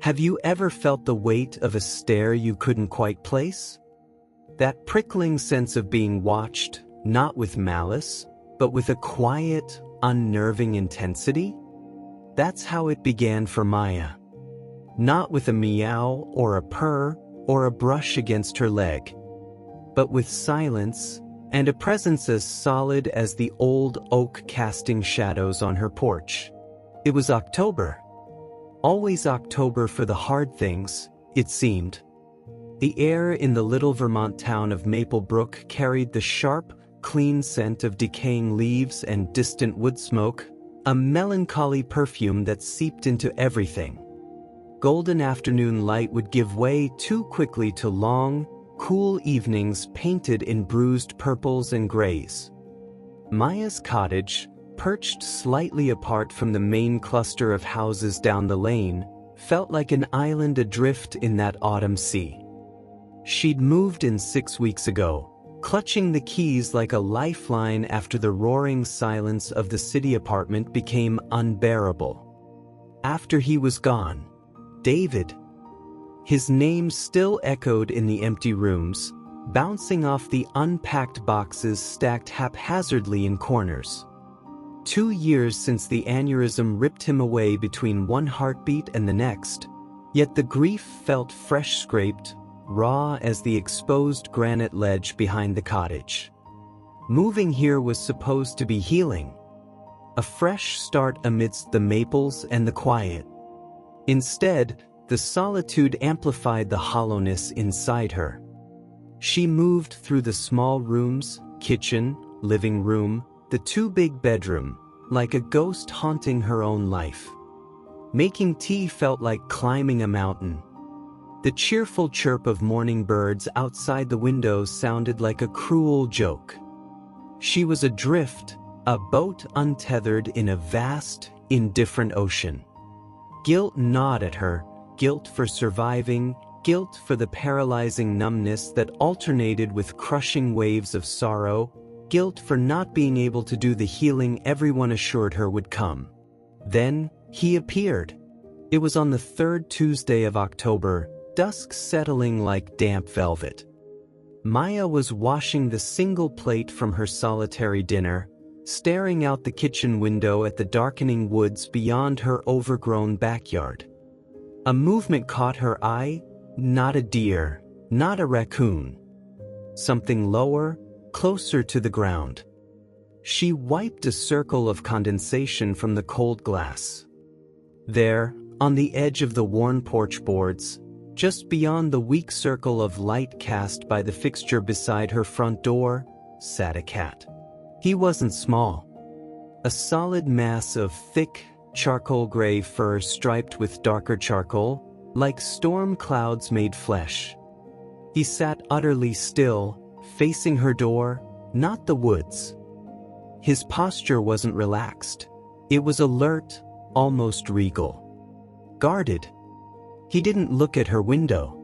Have you ever felt the weight of a stare you couldn't quite place? That prickling sense of being watched, not with malice, but with a quiet, unnerving intensity? That's how it began for Maya. Not with a meow or a purr or a brush against her leg, but with silence and a presence as solid as the old oak casting shadows on her porch. It was October. Always October for the hard things, it seemed. The air in the little Vermont town of Maple Brook carried the sharp, clean scent of decaying leaves and distant wood smoke, a melancholy perfume that seeped into everything. Golden afternoon light would give way too quickly to long, cool evenings painted in bruised purples and grays. Maya's cottage, perched slightly apart from the main cluster of houses down the lane, felt like an island adrift in that autumn sea. She'd moved in 6 weeks ago, clutching the keys like a lifeline after the roaring silence of the city apartment became unbearable. After he was gone, David. His name still echoed in the empty rooms, bouncing off the unpacked boxes stacked haphazardly in corners. 2 years since the aneurysm ripped him away between one heartbeat and the next, yet the grief felt fresh-scraped, raw as the exposed granite ledge behind the cottage. Moving here was supposed to be healing, a fresh start amidst the maples and the quiet. Instead, the solitude amplified the hollowness inside her. She moved through the small rooms, kitchen, living room, the 2 big bedroom, like a ghost haunting her own life. Making tea felt like climbing a mountain. The cheerful chirp of morning birds outside the window sounded like a cruel joke. She was adrift, a boat untethered in a vast, indifferent ocean. Guilt gnawed at her, guilt for surviving, guilt for the paralyzing numbness that alternated with crushing waves of sorrow, guilt for not being able to do the healing everyone assured her would come. Then, he appeared. It was on the 3rd Tuesday of October, dusk settling like damp velvet. Maya was washing the single plate from her solitary dinner, staring out the kitchen window at the darkening woods beyond her overgrown backyard. A movement caught her eye, not a deer, not a raccoon. Something lower, closer to the ground. She wiped a circle of condensation from the cold glass. There, on the edge of the worn porch boards, just beyond the weak circle of light cast by the fixture beside her front door, sat a cat. He wasn't small. A solid mass of thick, charcoal gray fur striped with darker charcoal, like storm clouds made flesh. He sat utterly still, facing her door, not the woods. His posture wasn't relaxed. It was alert, almost regal. Guarded. He didn't look at her window.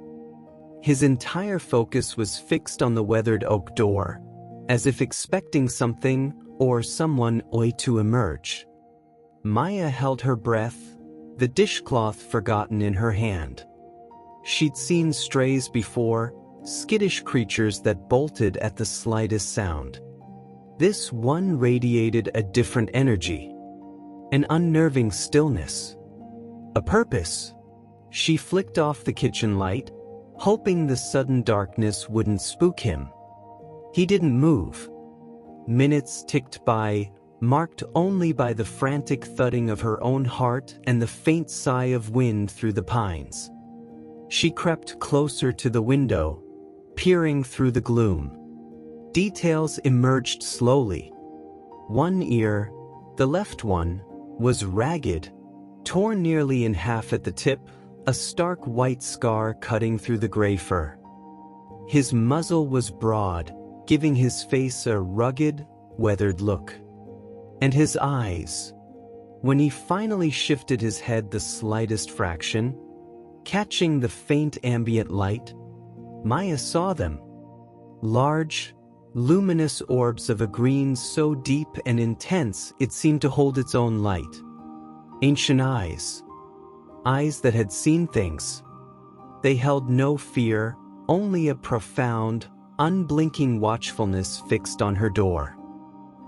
His entire focus was fixed on the weathered oak door, as if expecting something or someone to emerge. Maya held her breath, the dishcloth forgotten in her hand. She'd seen strays before, skittish creatures that bolted at the slightest sound. This one radiated a different energy, an unnerving stillness, a purpose. She flicked off the kitchen light, hoping the sudden darkness wouldn't spook him. He didn't move. Minutes ticked by, marked only by the frantic thudding of her own heart and the faint sigh of wind through the pines. She crept closer to the window, peering through the gloom. Details emerged slowly. One ear, the left one, was ragged, torn nearly in half at the tip, a stark white scar cutting through the gray fur. His muzzle was broad, giving his face a rugged, weathered look. And his eyes, when he finally shifted his head the slightest fraction, catching the faint ambient light, Maya saw them. Large, luminous orbs of a green so deep and intense it seemed to hold its own light. Ancient eyes. eyes that had seen things. They held no fear, only a profound, unblinking watchfulness fixed on her door.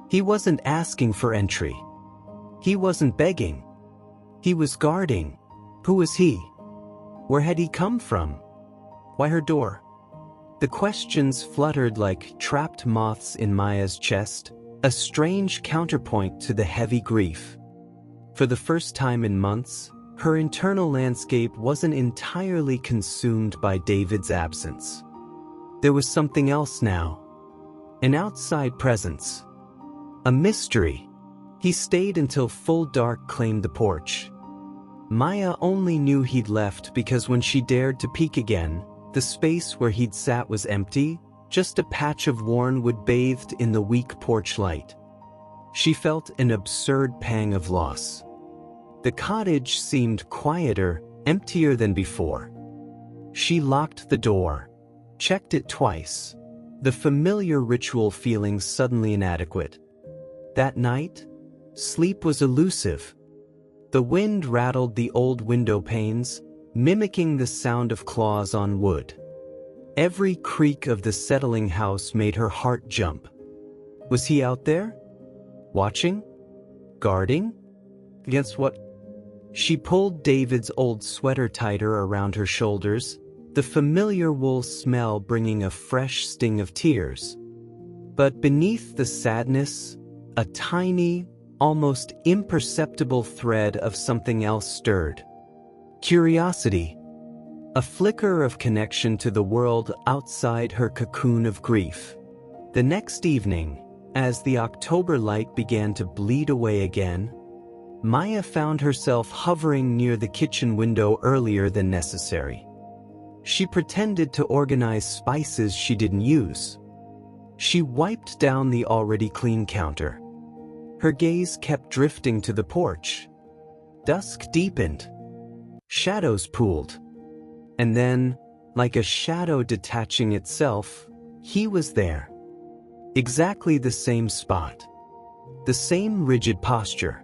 He wasn't asking for entry. He wasn't begging. He was guarding. Who was he? Where had he come from? Why her door? The questions fluttered like trapped moths in Maya's chest, a strange counterpoint to the heavy grief. For the first time in months, her internal landscape wasn't entirely consumed by David's absence. There was something else now. An outside presence. A mystery. He stayed until full dark claimed the porch. Maya only knew he'd left because when she dared to peek again, the space where he'd sat was empty, just a patch of worn wood bathed in the weak porch light. She felt an absurd pang of loss. The cottage seemed quieter, emptier than before. She locked the door, checked it twice, the familiar ritual feeling suddenly inadequate. That night, sleep was elusive. The wind rattled the old window panes, mimicking the sound of claws on wood. Every creak of the settling house made her heart jump. Was he out there? Watching? Guarding? Against what? She pulled David's old sweater tighter around her shoulders, the familiar wool smell bringing a fresh sting of tears. But beneath the sadness, a tiny, almost imperceptible thread of something else stirred. Curiosity. A flicker of connection to the world outside her cocoon of grief. The next evening, as the October light began to bleed away again, Maya found herself hovering near the kitchen window earlier than necessary. She pretended to organize spices she didn't use. She wiped down the already clean counter. Her gaze kept drifting to the porch. Dusk deepened. Shadows pooled. And then, like a shadow detaching itself, he was there. Exactly the same spot. The same rigid posture.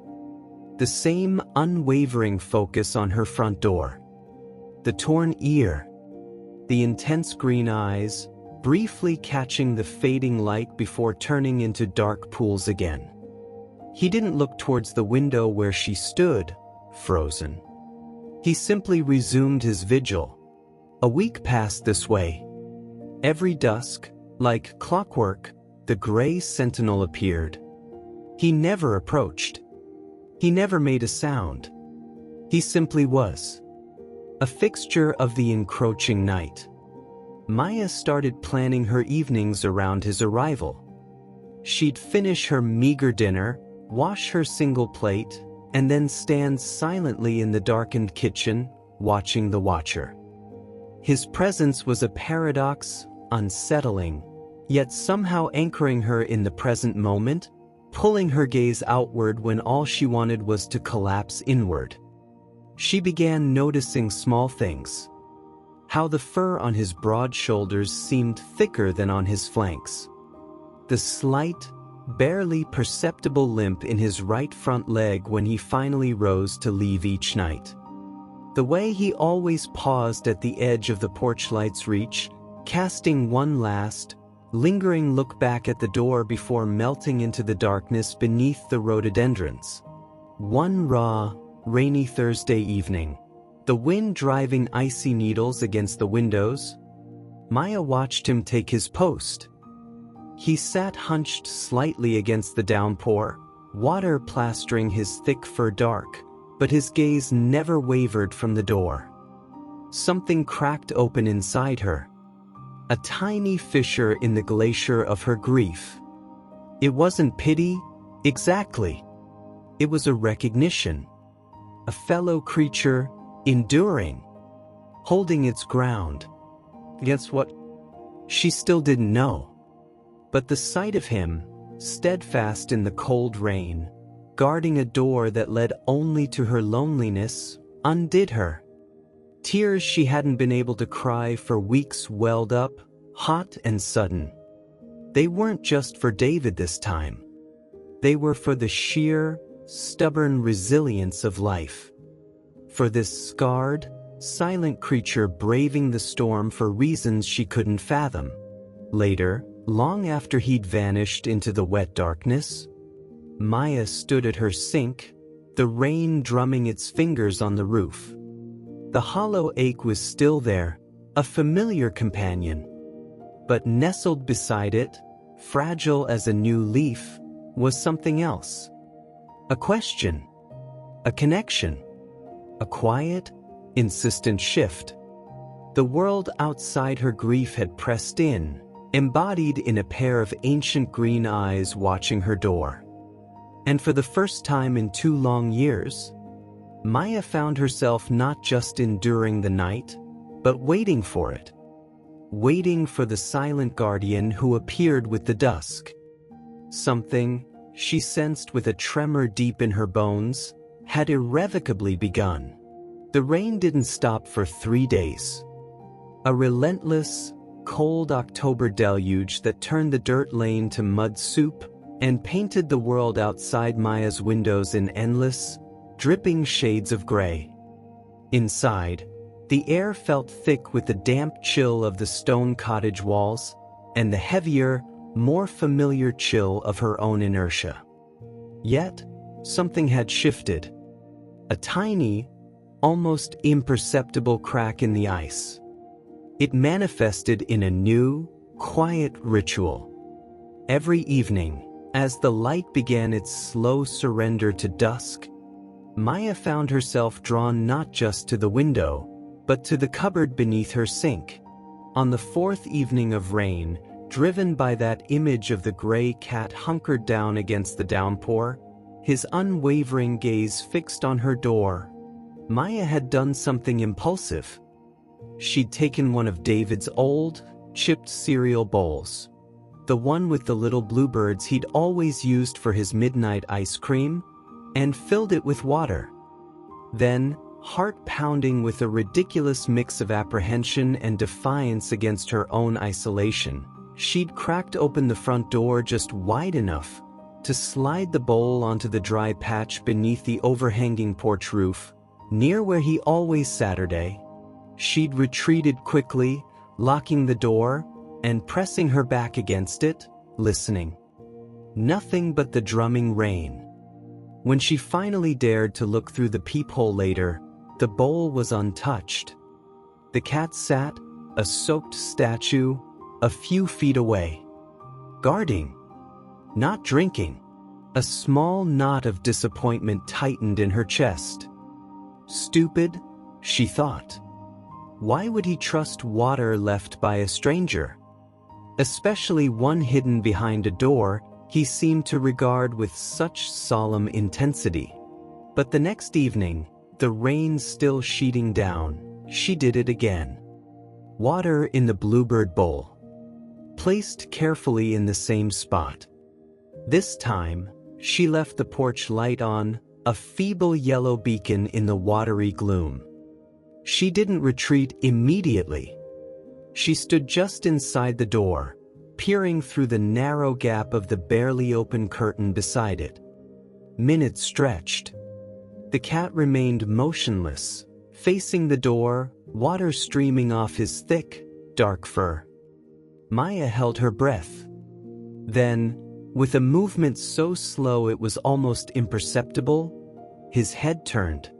The same unwavering focus on her front door. The torn ear. The intense green eyes, briefly catching the fading light before turning into dark pools again. He didn't look towards the window where she stood, frozen. He simply resumed his vigil. A week passed this way. Every dusk, like clockwork, the gray sentinel appeared. He never approached. He never made a sound. He simply was. A fixture of the encroaching night. Maya started planning her evenings around his arrival. She'd finish her meager dinner, wash her single plate, and then stand silently in the darkened kitchen, watching the watcher. His presence was a paradox, unsettling, yet somehow anchoring her in the present moment, pulling her gaze outward when all she wanted was to collapse inward. She began noticing small things. How the fur on his broad shoulders seemed thicker than on his flanks. The slight, barely perceptible limp in his right front leg when he finally rose to leave each night. The way he always paused at the edge of the porch light's reach, casting one last, lingering look back at the door before melting into the darkness beneath the rhododendrons. One raw, rainy Thursday evening, the wind driving icy needles against the windows, Maya watched him take his post. He sat hunched slightly against the downpour, water plastering his thick fur dark, but his gaze never wavered from the door. Something cracked open inside her. A tiny fissure in the glacier of her grief. It wasn't pity, exactly. It was a recognition. A fellow creature, enduring, holding its ground. Guess what? She still didn't know. But the sight of him, steadfast in the cold rain, guarding a door that led only to her loneliness, undid her. Tears she hadn't been able to cry for weeks welled up, hot and sudden. They weren't just for David this time. They were for the sheer, stubborn resilience of life. for this scarred, silent creature braving the storm for reasons she couldn't fathom. Later, long after he'd vanished into the wet darkness, Maya stood at her sink, the rain drumming its fingers on the roof. The hollow ache was still there, a familiar companion. But nestled beside it, fragile as a new leaf, was something else. A question. A connection. A quiet, insistent shift. The world outside her grief had pressed in, embodied in a pair of ancient green eyes watching her door. And for the first time in 2 long years, Maya found herself not just enduring the night, but waiting for it. Waiting for the silent guardian who appeared with the dusk. Something, she sensed with a tremor deep in her bones, had irrevocably begun. The rain didn't stop for 3 days. A relentless, cold October deluge that turned the dirt lane to mud soup and painted the world outside Maya's windows in endless, dripping shades of gray. Inside, the air felt thick with the damp chill of the stone cottage walls and the heavier, more familiar chill of her own inertia. Yet, something had shifted. A tiny, almost imperceptible crack in the ice. It manifested in a new, quiet ritual. Every evening, as the light began its slow surrender to dusk, Maya found herself drawn not just to the window, but to the cupboard beneath her sink. On the 4th evening of rain, driven by that image of the gray cat hunkered down against the downpour, his unwavering gaze fixed on her door, Maya had done something impulsive. She'd taken one of David's old, chipped cereal bowls, the one with the little bluebirds he'd always used for his midnight ice cream, and filled it with water. Then, heart pounding with a ridiculous mix of apprehension and defiance against her own isolation, she'd cracked open the front door just wide enough to slide the bowl onto the dry patch beneath the overhanging porch roof, near where he always Saturday. She'd retreated quickly, locking the door and pressing her back against it, listening. Nothing but the drumming rain. When she finally dared to look through the peephole later, the bowl was untouched. The cat sat, a soaked statue, a few feet away. Guarding. Not drinking. A small knot of disappointment tightened in her chest. Stupid, she thought. Why would he trust water left by a stranger? Especially one hidden behind a door he seemed to regard with such solemn intensity. But the next evening, the rain still sheeting down, she did it again. Water in the bluebird bowl. Placed carefully in the same spot. This time, she left the porch light on, a feeble yellow beacon in the watery gloom. She didn't retreat immediately. She stood just inside the door, peering through the narrow gap of the barely open curtain beside it. Minutes stretched. The cat remained motionless, facing the door, water streaming off his thick, dark fur. Maya held her breath. Then, with a movement so slow it was almost imperceptible, his head turned.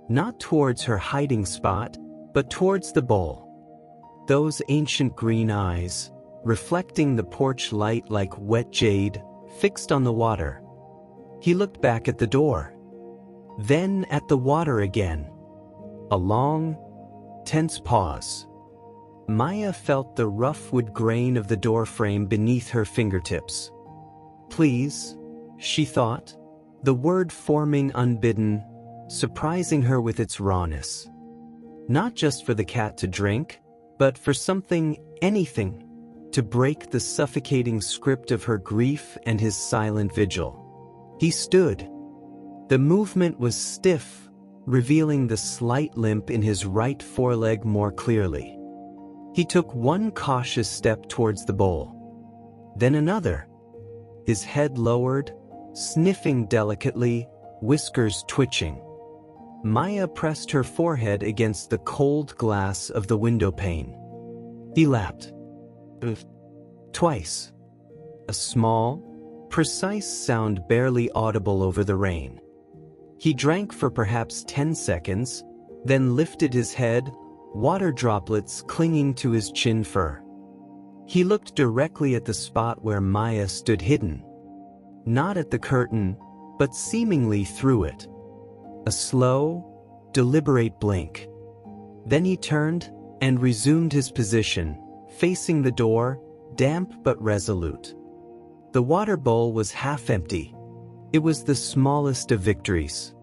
Not towards her hiding spot, but towards the bowl. Those ancient green eyes, reflecting the porch light like wet jade, fixed on the water. He looked back at the door. Then at the water again. A long, tense pause. Maya felt the rough wood grain of the doorframe beneath her fingertips. Please, she thought, the word forming unbidden, surprising her with its rawness. Not just for the cat to drink, but for something, anything, to break the suffocating script of her grief and his silent vigil. He stood. The movement was stiff, revealing the slight limp in his right foreleg more clearly. He took one cautious step towards the bowl. Then another. His head lowered, sniffing delicately, whiskers twitching. Maya pressed her forehead against the cold glass of the window pane. He lapped. Twice. A small, precise sound barely audible over the rain. He drank for perhaps 10 seconds, then lifted his head, water droplets clinging to his chin fur. He looked directly at the spot where Maya stood hidden. Not at the curtain, but seemingly through it. A slow, deliberate blink. Then he turned and resumed his position, facing the door, damp but resolute. The water bowl was half empty. It was the smallest of victories.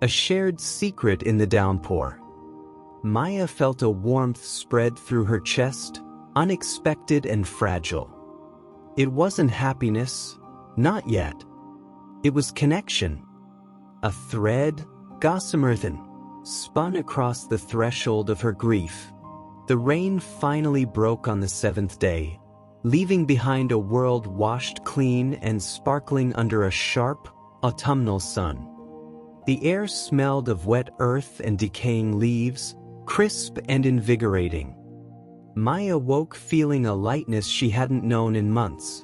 A shared secret in the downpour. Maya felt a warmth spread through her chest, unexpected and fragile. It wasn't happiness, not yet. It was connection. A thread, gossamer thin, spun across the threshold of her grief. The rain finally broke on the 7th day, leaving behind a world washed clean and sparkling under a sharp, autumnal sun. The air smelled of wet earth and decaying leaves, crisp and invigorating. Maya woke feeling a lightness she hadn't known in months.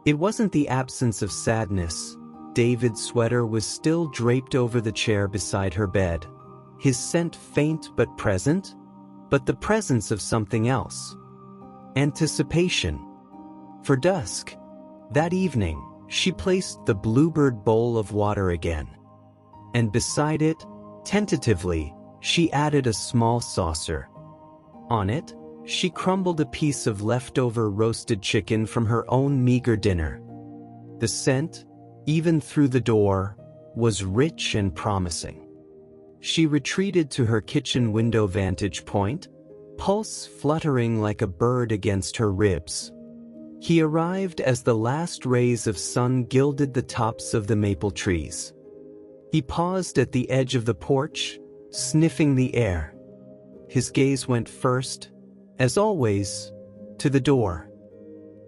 It wasn't the absence of sadness. David's sweater was still draped over the chair beside her bed, his scent faint but present, but the presence of something else. Anticipation. For dusk, that evening, she placed the bluebird bowl of water again. And beside it, tentatively, she added a small saucer. On it, she crumbled a piece of leftover roasted chicken from her own meager dinner. The scent, even through the door, was rich and promising. She retreated to her kitchen window vantage point, pulse fluttering like a bird against her ribs. He arrived as the last rays of sun gilded the tops of the maple trees. He paused at the edge of the porch, sniffing the air. His gaze went first, as always, to the door.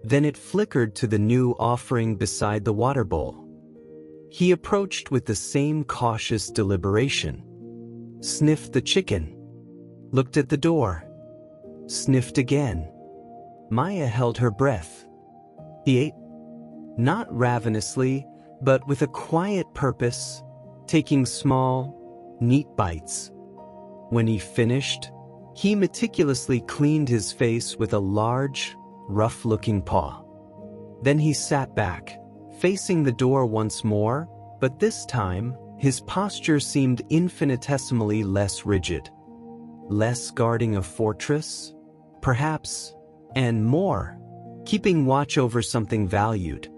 Then it flickered to the new offering beside the water bowl. He approached with the same cautious deliberation. Sniffed the chicken. Looked at the door. Sniffed again. Maya held her breath. He ate. Not ravenously, but with a quiet purpose, taking small, neat bites. When he finished, he meticulously cleaned his face with a large, rough-looking paw. Then he sat back, facing the door once more, but this time, his posture seemed infinitesimally less rigid. Less guarding a fortress, perhaps, and more, keeping watch over something valued.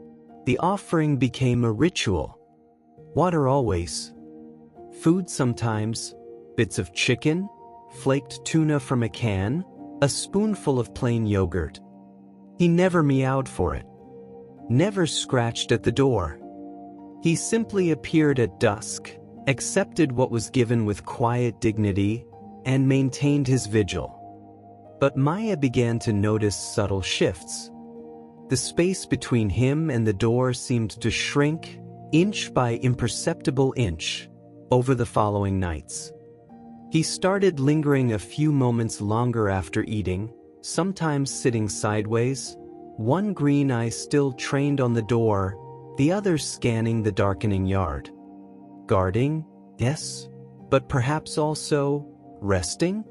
The offering became a ritual. Water always. Food sometimes, bits of chicken, flaked tuna from a can, a spoonful of plain yogurt. He never meowed for it. Never scratched at the door. He simply appeared at dusk, accepted what was given with quiet dignity, and maintained his vigil. But Maya began to notice subtle shifts. The space between him and the door seemed to shrink, inch by imperceptible inch, over the following nights. He started lingering a few moments longer after eating, sometimes sitting sideways, one green eye still trained on the door, the other scanning the darkening yard. Guarding, yes, but perhaps also resting?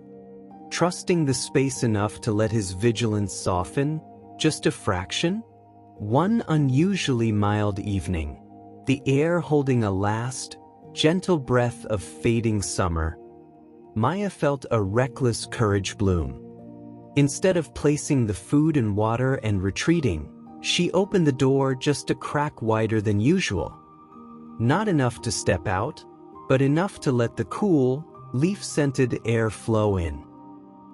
Trusting the space enough to let his vigilance soften, just a fraction? One unusually mild evening, the air holding a last, gentle breath of fading summer, Maya felt a reckless courage bloom. Instead of placing the food and water and retreating, she opened the door just a crack wider than usual. Not enough to step out, but enough to let the cool, leaf-scented air flow in.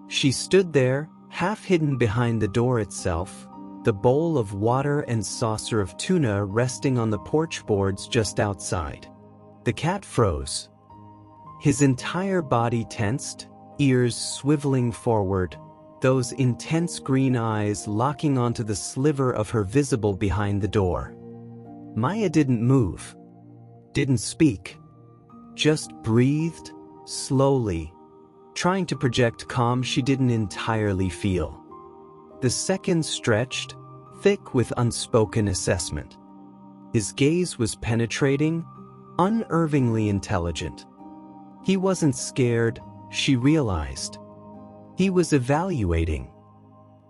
She stood there, half hidden behind the door itself, the bowl of water and saucer of tuna resting on the porch boards just outside. The cat froze. His entire body tensed, ears swiveling forward, those intense green eyes locking onto the sliver of her visible behind the door. Maya didn't move. Didn't speak. just breathed, slowly, trying to project calm she didn't entirely feel. The seconds stretched, thick with unspoken assessment. His gaze was penetrating, unnervingly intelligent. He wasn't scared, she realized. He was evaluating,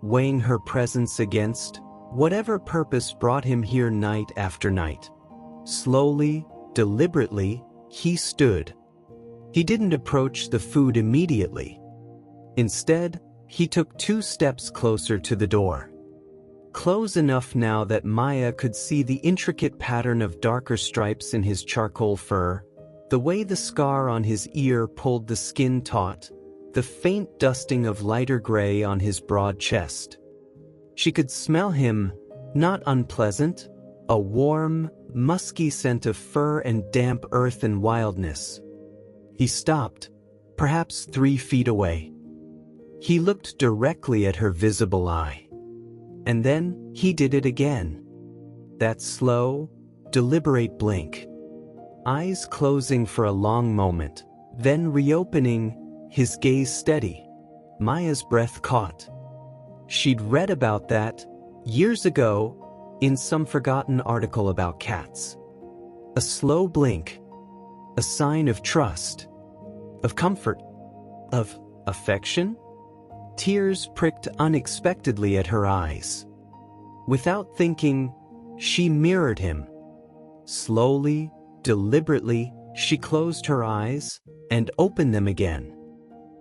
weighing her presence against whatever purpose brought him here night after night. Slowly, deliberately, he stood. He didn't approach the food immediately. Instead, he took 2 steps closer to the door. Close enough now that Maya could see the intricate pattern of darker stripes in his charcoal fur, the way the scar on his ear pulled the skin taut, the faint dusting of lighter gray on his broad chest. She could smell him, not unpleasant, a warm, musky scent of fur and damp earth and wildness. He stopped, perhaps 3 feet away. He looked directly at her visible eye. And then he did it again. That slow, deliberate blink. Eyes closing for a long moment, then reopening, his gaze steady. Maya's breath caught. She'd read about that, years ago, in some forgotten article about cats. A slow blink. A sign of trust. Of comfort. Of affection? Tears pricked unexpectedly at her eyes. Without thinking, she mirrored him. Slowly, deliberately, she closed her eyes and opened them again.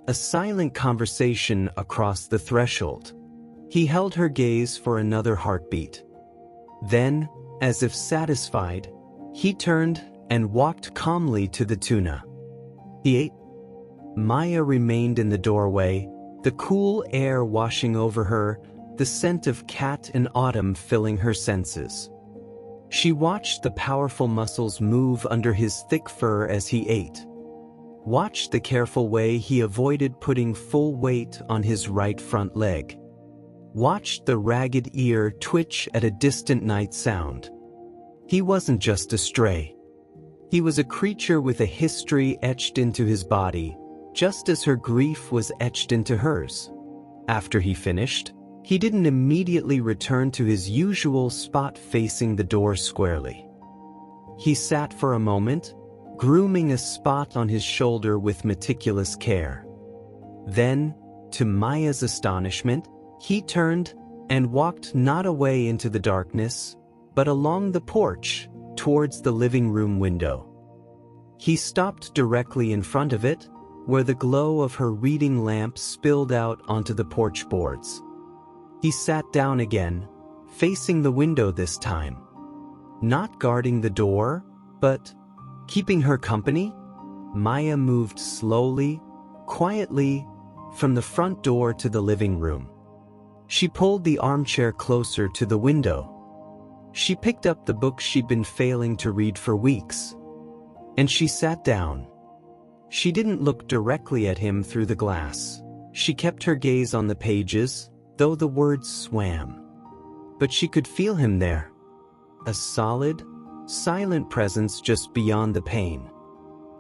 A silent conversation across the threshold. He held her gaze for another heartbeat. Then, as if satisfied, he turned and walked calmly to the tuna. He ate. Maya remained in the doorway, the cool air washing over her, the scent of cat and autumn filling her senses. She watched the powerful muscles move under his thick fur as he ate. Watched the careful way he avoided putting full weight on his right front leg. Watched the ragged ear twitch at a distant night sound. He wasn't just a stray. He was a creature with a history etched into his body, just as her grief was etched into hers. After he finished, he didn't immediately return to his usual spot facing the door squarely. He sat for a moment, grooming a spot on his shoulder with meticulous care. Then, to Maya's astonishment, he turned and walked not away into the darkness, but along the porch, towards the living room window. He stopped directly in front of it, where the glow of her reading lamp spilled out onto the porch boards. He sat down again, facing the window this time. Not guarding the door, but keeping her company. Maya moved slowly, quietly, from the front door to the living room. She pulled the armchair closer to the window. She picked up the book she'd been failing to read for weeks. And she sat down. She didn't look directly at him through the glass. She kept her gaze on the pages, though the words swam. But she could feel him there. A solid, silent presence just beyond the pane.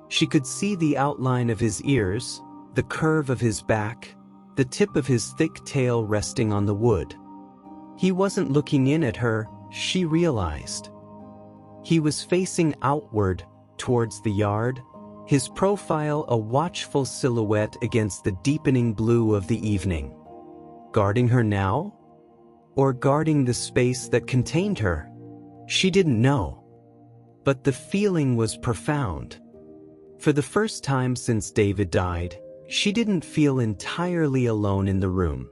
She could see the outline of his ears, the curve of his back, the tip of his thick tail resting on the wood. He wasn't looking in at her, she realized. He was facing outward, towards the yard, his profile a watchful silhouette against the deepening blue of the evening. Guarding her now? Or guarding the space that contained her? She didn't know. But the feeling was profound. For the first time since David died, she didn't feel entirely alone in the room.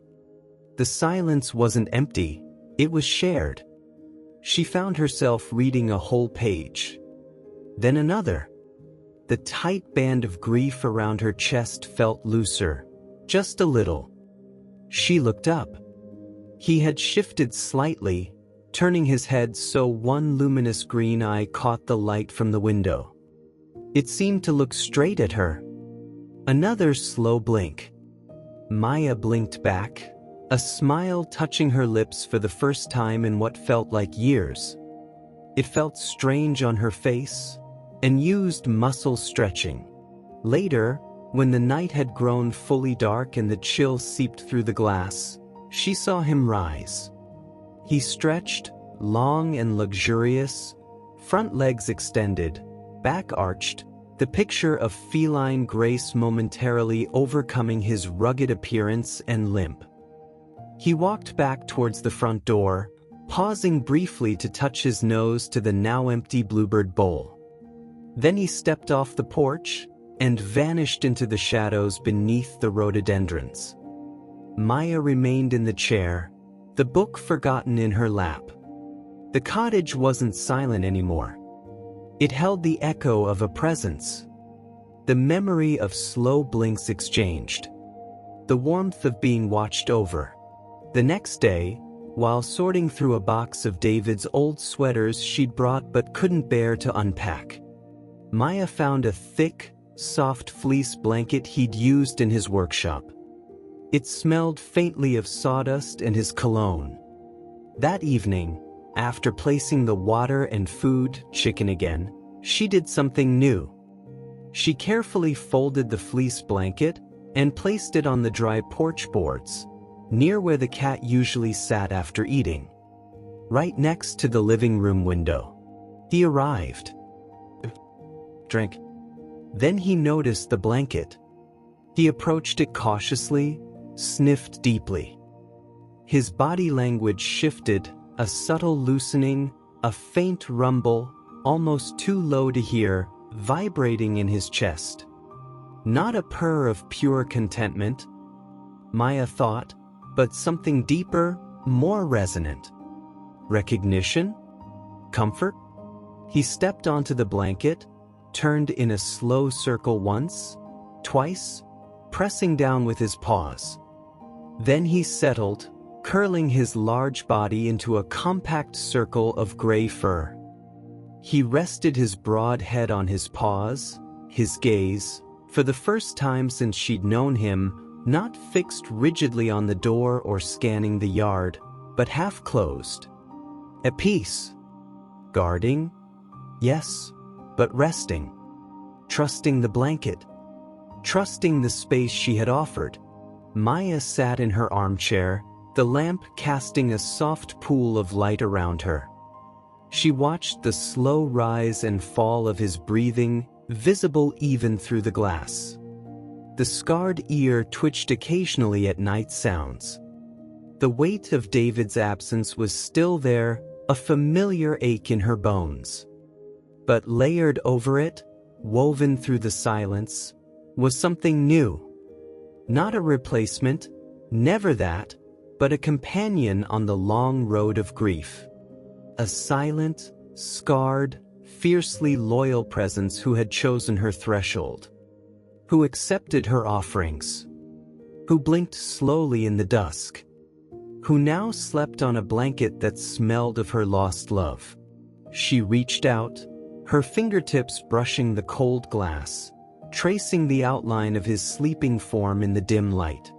The silence wasn't empty, it was shared. She found herself reading a whole page. Then another. The tight band of grief around her chest felt looser, just a little. She looked up. He had shifted slightly, turning his head so one luminous green eye caught the light from the window. It seemed to look straight at her. Another slow blink. Maya blinked back, a smile touching her lips for the first time in what felt like years. It felt strange on her face, and used muscle stretching. Later, when the night had grown fully dark and the chill seeped through the glass, she saw him rise. He stretched, long and luxurious, front legs extended, back arched, the picture of feline grace momentarily overcoming his rugged appearance and limp. He walked back towards the front door, pausing briefly to touch his nose to the now empty bluebird bowl. Then he stepped off the porch and vanished into the shadows beneath the rhododendrons. Maya remained in the chair, the book forgotten in her lap. The cottage wasn't silent anymore. It held the echo of a presence, the memory of slow blinks exchanged, the warmth of being watched over. The next day, while sorting through a box of David's old sweaters she'd brought but couldn't bear to unpack, Maya found a thick, soft fleece blanket he'd used in his workshop. It smelled faintly of sawdust and his cologne. That evening, after placing the water and food, chicken again, she did something new. She carefully folded the fleece blanket and placed it on the dry porch boards, near where the cat usually sat after eating, right next to the living room window. He arrived. Drink. Then he noticed the blanket. He approached it cautiously, sniffed deeply. His body language shifted, a subtle loosening, a faint rumble, almost too low to hear, vibrating in his chest. Not a purr of pure contentment, Maya thought, but something deeper, more resonant. Recognition? Comfort? He stepped onto the blanket, turned in a slow circle once, twice, pressing down with his paws. Then he settled, curling his large body into a compact circle of gray fur. He rested his broad head on his paws, his gaze, for the first time since she'd known him, not fixed rigidly on the door or scanning the yard, but half closed. At peace. Guarding? Yes, but resting. Trusting the blanket. Trusting the space she had offered. Maya sat in her armchair, the lamp casting a soft pool of light around her. She watched the slow rise and fall of his breathing, visible even through the glass. The scarred ear twitched occasionally at night sounds. The weight of David's absence was still there, a familiar ache in her bones. But layered over it, woven through the silence, was something new. Not a replacement, never that, but a companion on the long road of grief. A silent, scarred, fiercely loyal presence who had chosen her threshold. Who accepted her offerings. Who blinked slowly in the dusk. Who now slept on a blanket that smelled of her lost love. She reached out, her fingertips brushing the cold glass, tracing the outline of his sleeping form in the dim light.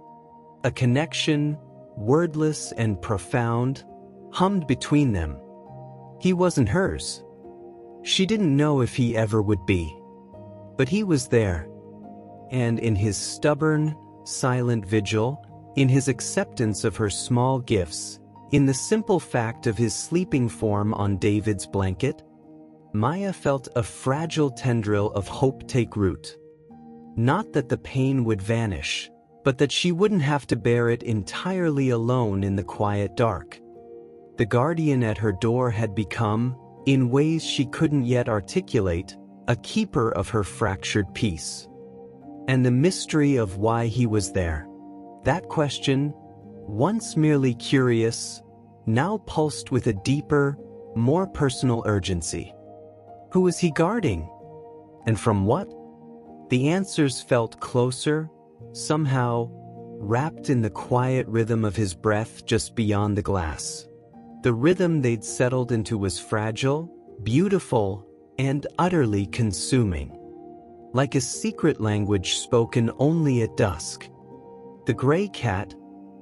A connection, wordless and profound, hummed between them. He wasn't hers. She didn't know if he ever would be. But he was there. And in his stubborn, silent vigil, in his acceptance of her small gifts, in the simple fact of his sleeping form on David's blanket, Maya felt a fragile tendril of hope take root. Not that the pain would vanish, but that she wouldn't have to bear it entirely alone in the quiet dark. The guardian at her door had become, in ways she couldn't yet articulate, a keeper of her fractured peace. And the mystery of why he was there. That question, once merely curious, now pulsed with a deeper, more personal urgency. Who was he guarding? And from what? The answers felt closer, somehow, wrapped in the quiet rhythm of his breath just beyond the glass. The rhythm they'd settled into was fragile, beautiful, and utterly consuming. Like a secret language spoken only at dusk. The gray cat,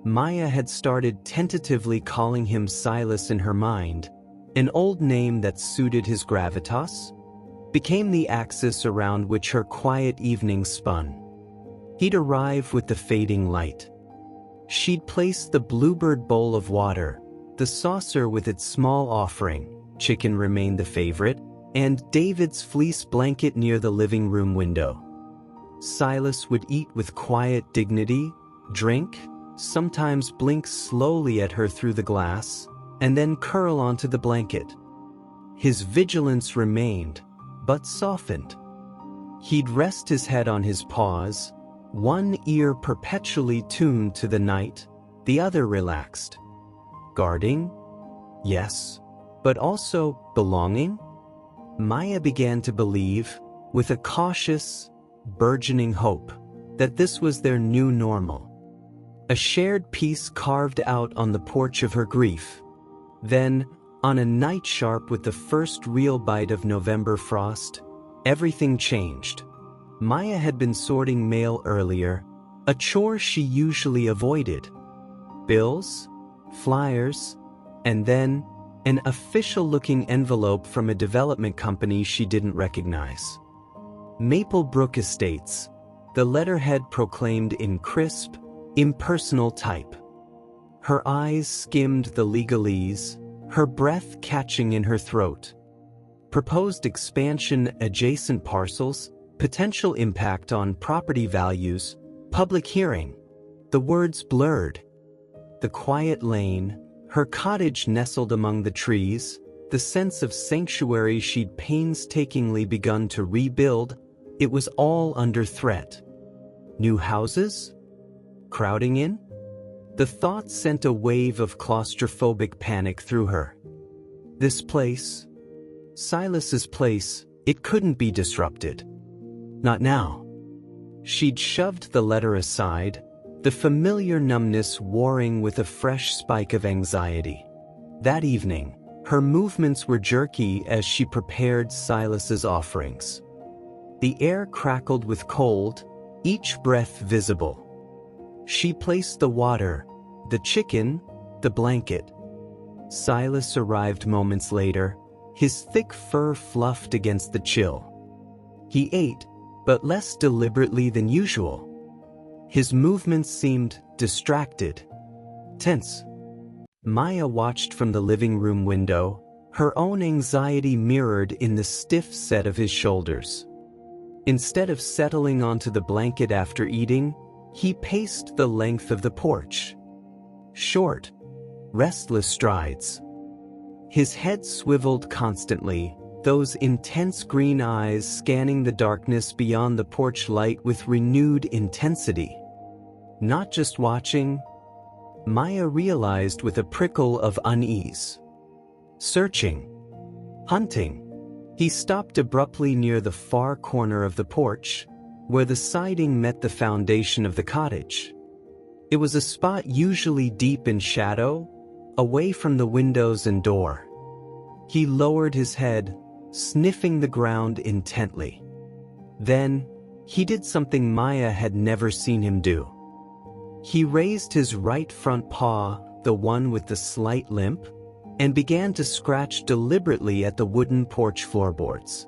Maya had started tentatively calling him Silas in her mind, an old name that suited his gravitas, became the axis around which her quiet evenings spun. He'd arrive with the fading light. She'd place the bluebird bowl of water, the saucer with its small offering, chicken remained the favorite, and David's fleece blanket near the living room window. Silas would eat with quiet dignity, drink, sometimes blink slowly at her through the glass, and then curl onto the blanket. His vigilance remained, but softened. He'd rest his head on his paws, one ear perpetually tuned to the night, the other relaxed. Guarding? Yes. But also belonging? Maya began to believe, with a cautious, burgeoning hope, that this was their new normal. A shared peace carved out on the porch of her grief. Then, on a night sharp with the first real bite of November frost, everything changed. Maya had been sorting mail earlier, a chore she usually avoided. Bills, flyers, and then an official-looking envelope from a development company she didn't recognize. Maplebrook Estates, the letterhead proclaimed in crisp, impersonal type. Her eyes skimmed the legalese, her breath catching in her throat. Proposed expansion, adjacent parcels, potential impact on property values, public hearing. The words blurred. The quiet lane, her cottage nestled among the trees, the sense of sanctuary she'd painstakingly begun to rebuild, it was all under threat. New houses? Crowding in? The thought sent a wave of claustrophobic panic through her. This place, Silas's place, it couldn't be disrupted. Not now. She'd shoved the letter aside, the familiar numbness warring with a fresh spike of anxiety. That evening, her movements were jerky as she prepared Silas's offerings. The air crackled with cold, each breath visible. She placed the water, the chicken, the blanket. Silas arrived moments later, his thick fur fluffed against the chill. He ate, but less deliberately than usual. His movements seemed distracted, tense. Maya watched from the living room window, her own anxiety mirrored in the stiff set of his shoulders. Instead of settling onto the blanket after eating, he paced the length of the porch. Short, restless strides. His head swiveled constantly, those intense green eyes scanning the darkness beyond the porch light with renewed intensity. Not just watching, Maya realized with a prickle of unease. Searching. Hunting. He stopped abruptly near the far corner of the porch, where the siding met the foundation of the cottage. It was a spot usually deep in shadow, away from the windows and door. He lowered his head, sniffing the ground intently. Then, he did something Maya had never seen him do. He raised his right front paw, the one with the slight limp, and began to scratch deliberately at the wooden porch floorboards.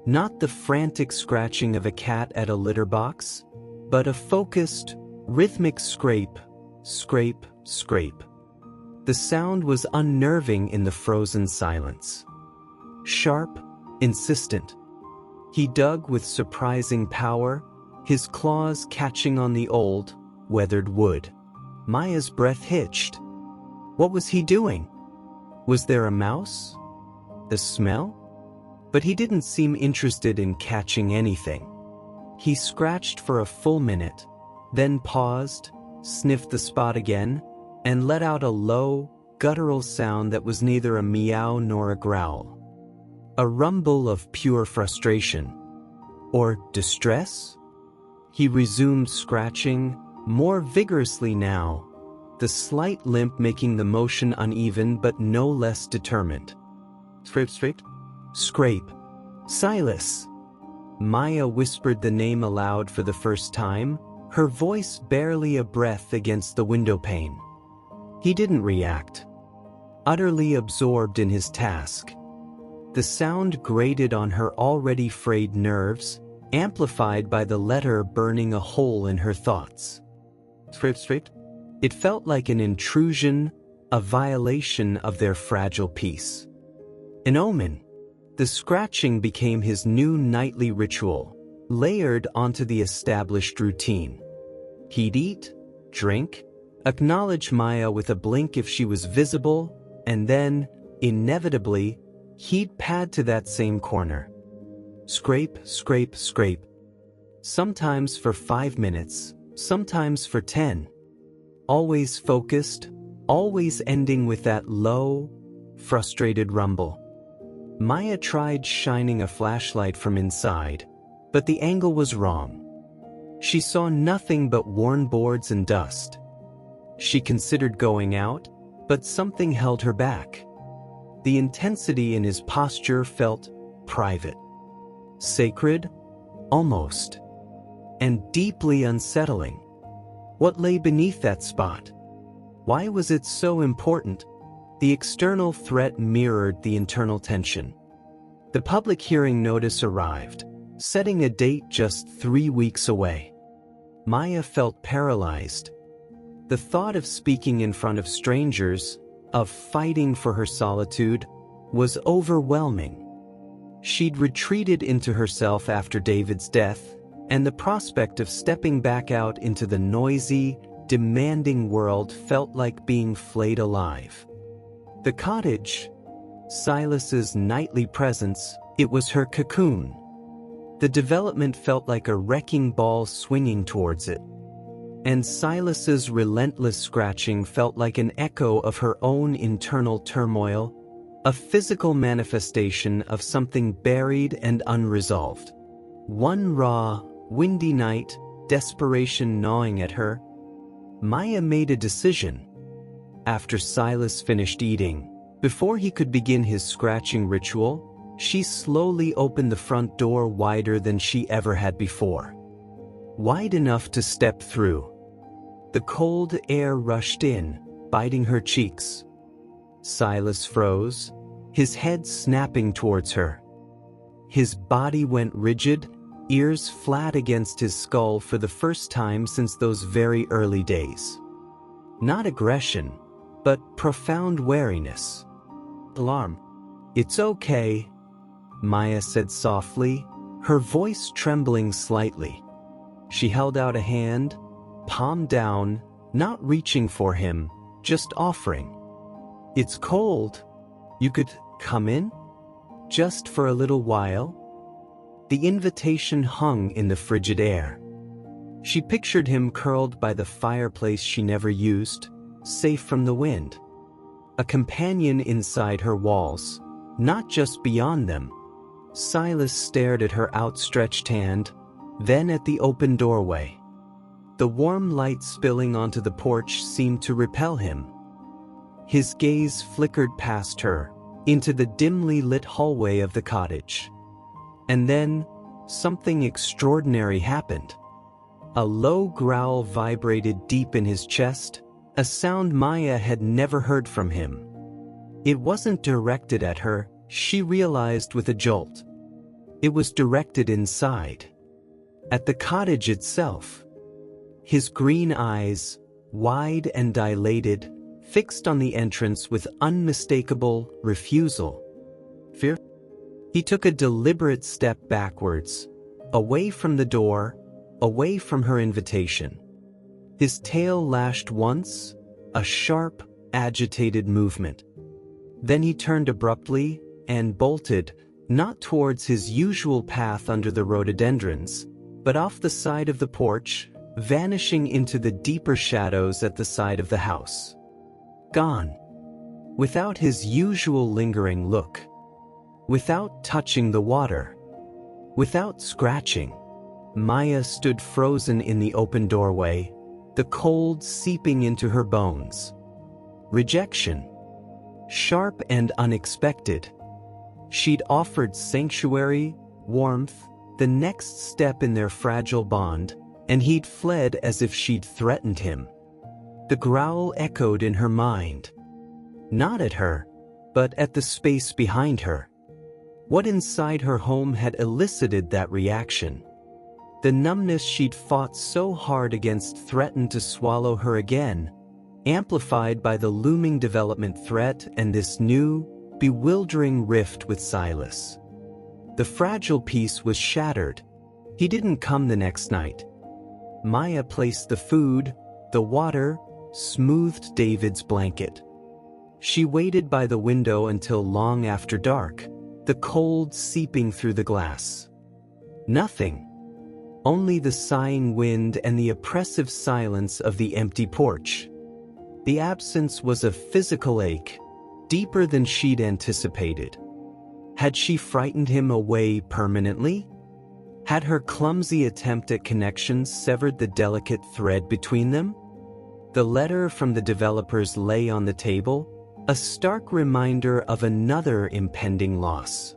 Not the frantic scratching of a cat at a litter box, but a focused, rhythmic scrape, scrape, scrape. The sound was unnerving in the frozen silence. Sharp, insistent. He dug with surprising power, his claws catching on the old, weathered wood. Maya's breath hitched. What was he doing? Was there a mouse? The smell? But he didn't seem interested in catching anything. He scratched for a full minute, then paused, sniffed the spot again, and let out a low, guttural sound that was neither a meow nor a growl. A rumble of pure frustration. Or distress? He resumed scratching, more vigorously now, the slight limp making the motion uneven but no less determined. Scrape, scrape. Scrape. Silas! Maya whispered the name aloud for the first time, her voice barely a breath against the window pane. He didn't react. Utterly absorbed in his task. The sound grated on her already frayed nerves, amplified by the letter burning a hole in her thoughts. It felt like an intrusion, a violation of their fragile peace. An omen. The scratching became his new nightly ritual, layered onto the established routine. He'd eat, drink, acknowledge Maya with a blink if she was visible, and then, inevitably, he'd pad to that same corner. Scrape, scrape, scrape. Sometimes for 5 minutes, sometimes for 10. Always focused, always ending with that low, frustrated rumble. Maya tried shining a flashlight from inside, but the angle was wrong. She saw nothing but worn boards and dust. She considered going out, but something held her back. The intensity in his posture felt private, sacred, almost, and deeply unsettling. What lay beneath that spot? Why was it so important? The external threat mirrored the internal tension. The public hearing notice arrived, setting a date just 3 weeks away. Maya felt paralyzed. The thought of speaking in front of strangers, of fighting for her solitude, was overwhelming. She'd retreated into herself after David's death, and the prospect of stepping back out into the noisy, demanding world felt like being flayed alive. The cottage, Silas's nightly presence, it was her cocoon. The development felt like a wrecking ball swinging towards it. And Silas's relentless scratching felt like an echo of her own internal turmoil, a physical manifestation of something buried and unresolved. One raw, windy night, desperation gnawing at her, Maya made a decision. After Silas finished eating, before he could begin his scratching ritual, she slowly opened the front door wider than she ever had before. Wide enough to step through. The cold air rushed in, biting her cheeks. Silas froze, his head snapping towards her. His body went rigid, ears flat against his skull for the first time since those very early days. Not aggression, but profound wariness. Alarm. "It's okay," Maya said softly, her voice trembling slightly. She held out a hand, palm down, not reaching for him, just offering. "It's cold. You could come in? Just for a little while?" The invitation hung in the frigid air. She pictured him curled by the fireplace she never used, safe from the wind. A companion inside her walls, not just beyond them. Silas stared at her outstretched hand, then at the open doorway. The warm light spilling onto the porch seemed to repel him. His gaze flickered past her, into the dimly lit hallway of the cottage. And then, something extraordinary happened. A low growl vibrated deep in his chest, a sound Maya had never heard from him. It wasn't directed at her, she realized with a jolt. It was directed inside. At the cottage itself. His green eyes, wide and dilated, fixed on the entrance with unmistakable refusal. Fear? He took a deliberate step backwards, away from the door, away from her invitation. His tail lashed once, a sharp, agitated movement. Then he turned abruptly and bolted, not towards his usual path under the rhododendrons, but off the side of the porch, vanishing into the deeper shadows at the side of the house. Gone. Without his usual lingering look. Without touching the water. Without scratching. Maya stood frozen in the open doorway, the cold seeping into her bones. Rejection. Sharp and unexpected. She'd offered sanctuary, warmth, the next step in their fragile bond, and he'd fled as if she'd threatened him. The growl echoed in her mind. Not at her, but at the space behind her. What inside her home had elicited that reaction? The numbness she'd fought so hard against threatened to swallow her again, amplified by the looming development threat and this new, bewildering rift with Silas. The fragile peace was shattered. He didn't come the next night. Maya placed the food, the water, smoothed David's blanket. She waited by the window until long after dark, the cold seeping through the glass. Nothing. Only the sighing wind and the oppressive silence of the empty porch. The absence was a physical ache, deeper than she'd anticipated. Had she frightened him away permanently? Had her clumsy attempt at connection severed the delicate thread between them? The letter from the developers lay on the table, a stark reminder of another impending loss.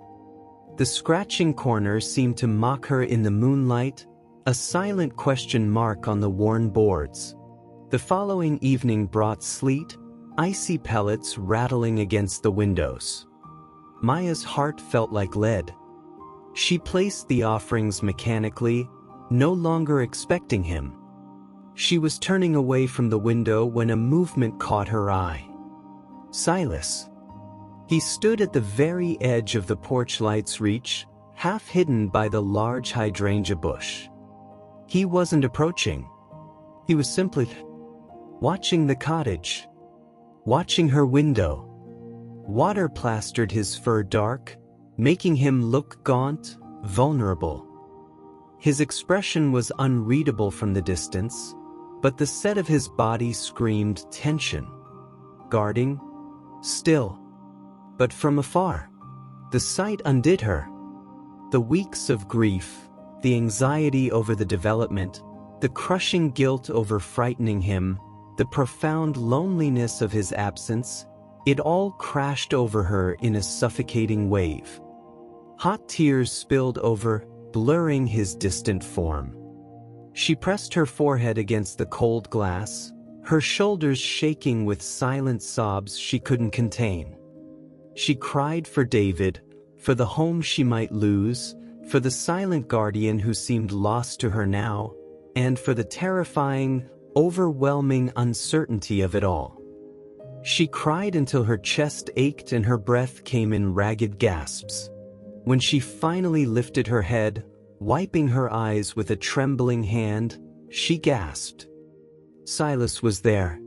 The scratching corner seemed to mock her in the moonlight, a silent question mark on the worn boards. The following evening brought sleet, icy pellets rattling against the windows. Maya's heart felt like lead. She placed the offerings mechanically, no longer expecting him. She was turning away from the window when a movement caught her eye. Silas. He stood at the very edge of the porch light's reach, half hidden by the large hydrangea bush. He wasn't approaching. He was simply watching the cottage, watching her window. Water plastered his fur dark, making him look gaunt, vulnerable. His expression was unreadable from the distance, but the set of his body screamed tension. Guarding, still. But from afar, the sight undid her. The weeks of grief, the anxiety over the development, the crushing guilt over frightening him, the profound loneliness of his absence, it all crashed over her in a suffocating wave. Hot tears spilled over, blurring his distant form. She pressed her forehead against the cold glass, her shoulders shaking with silent sobs she couldn't contain. She cried for David, for the home she might lose, for the silent guardian who seemed lost to her now, and for the terrifying, overwhelming uncertainty of it all. She cried until her chest ached and her breath came in ragged gasps. When she finally lifted her head, wiping her eyes with a trembling hand, she gasped. Silas was there.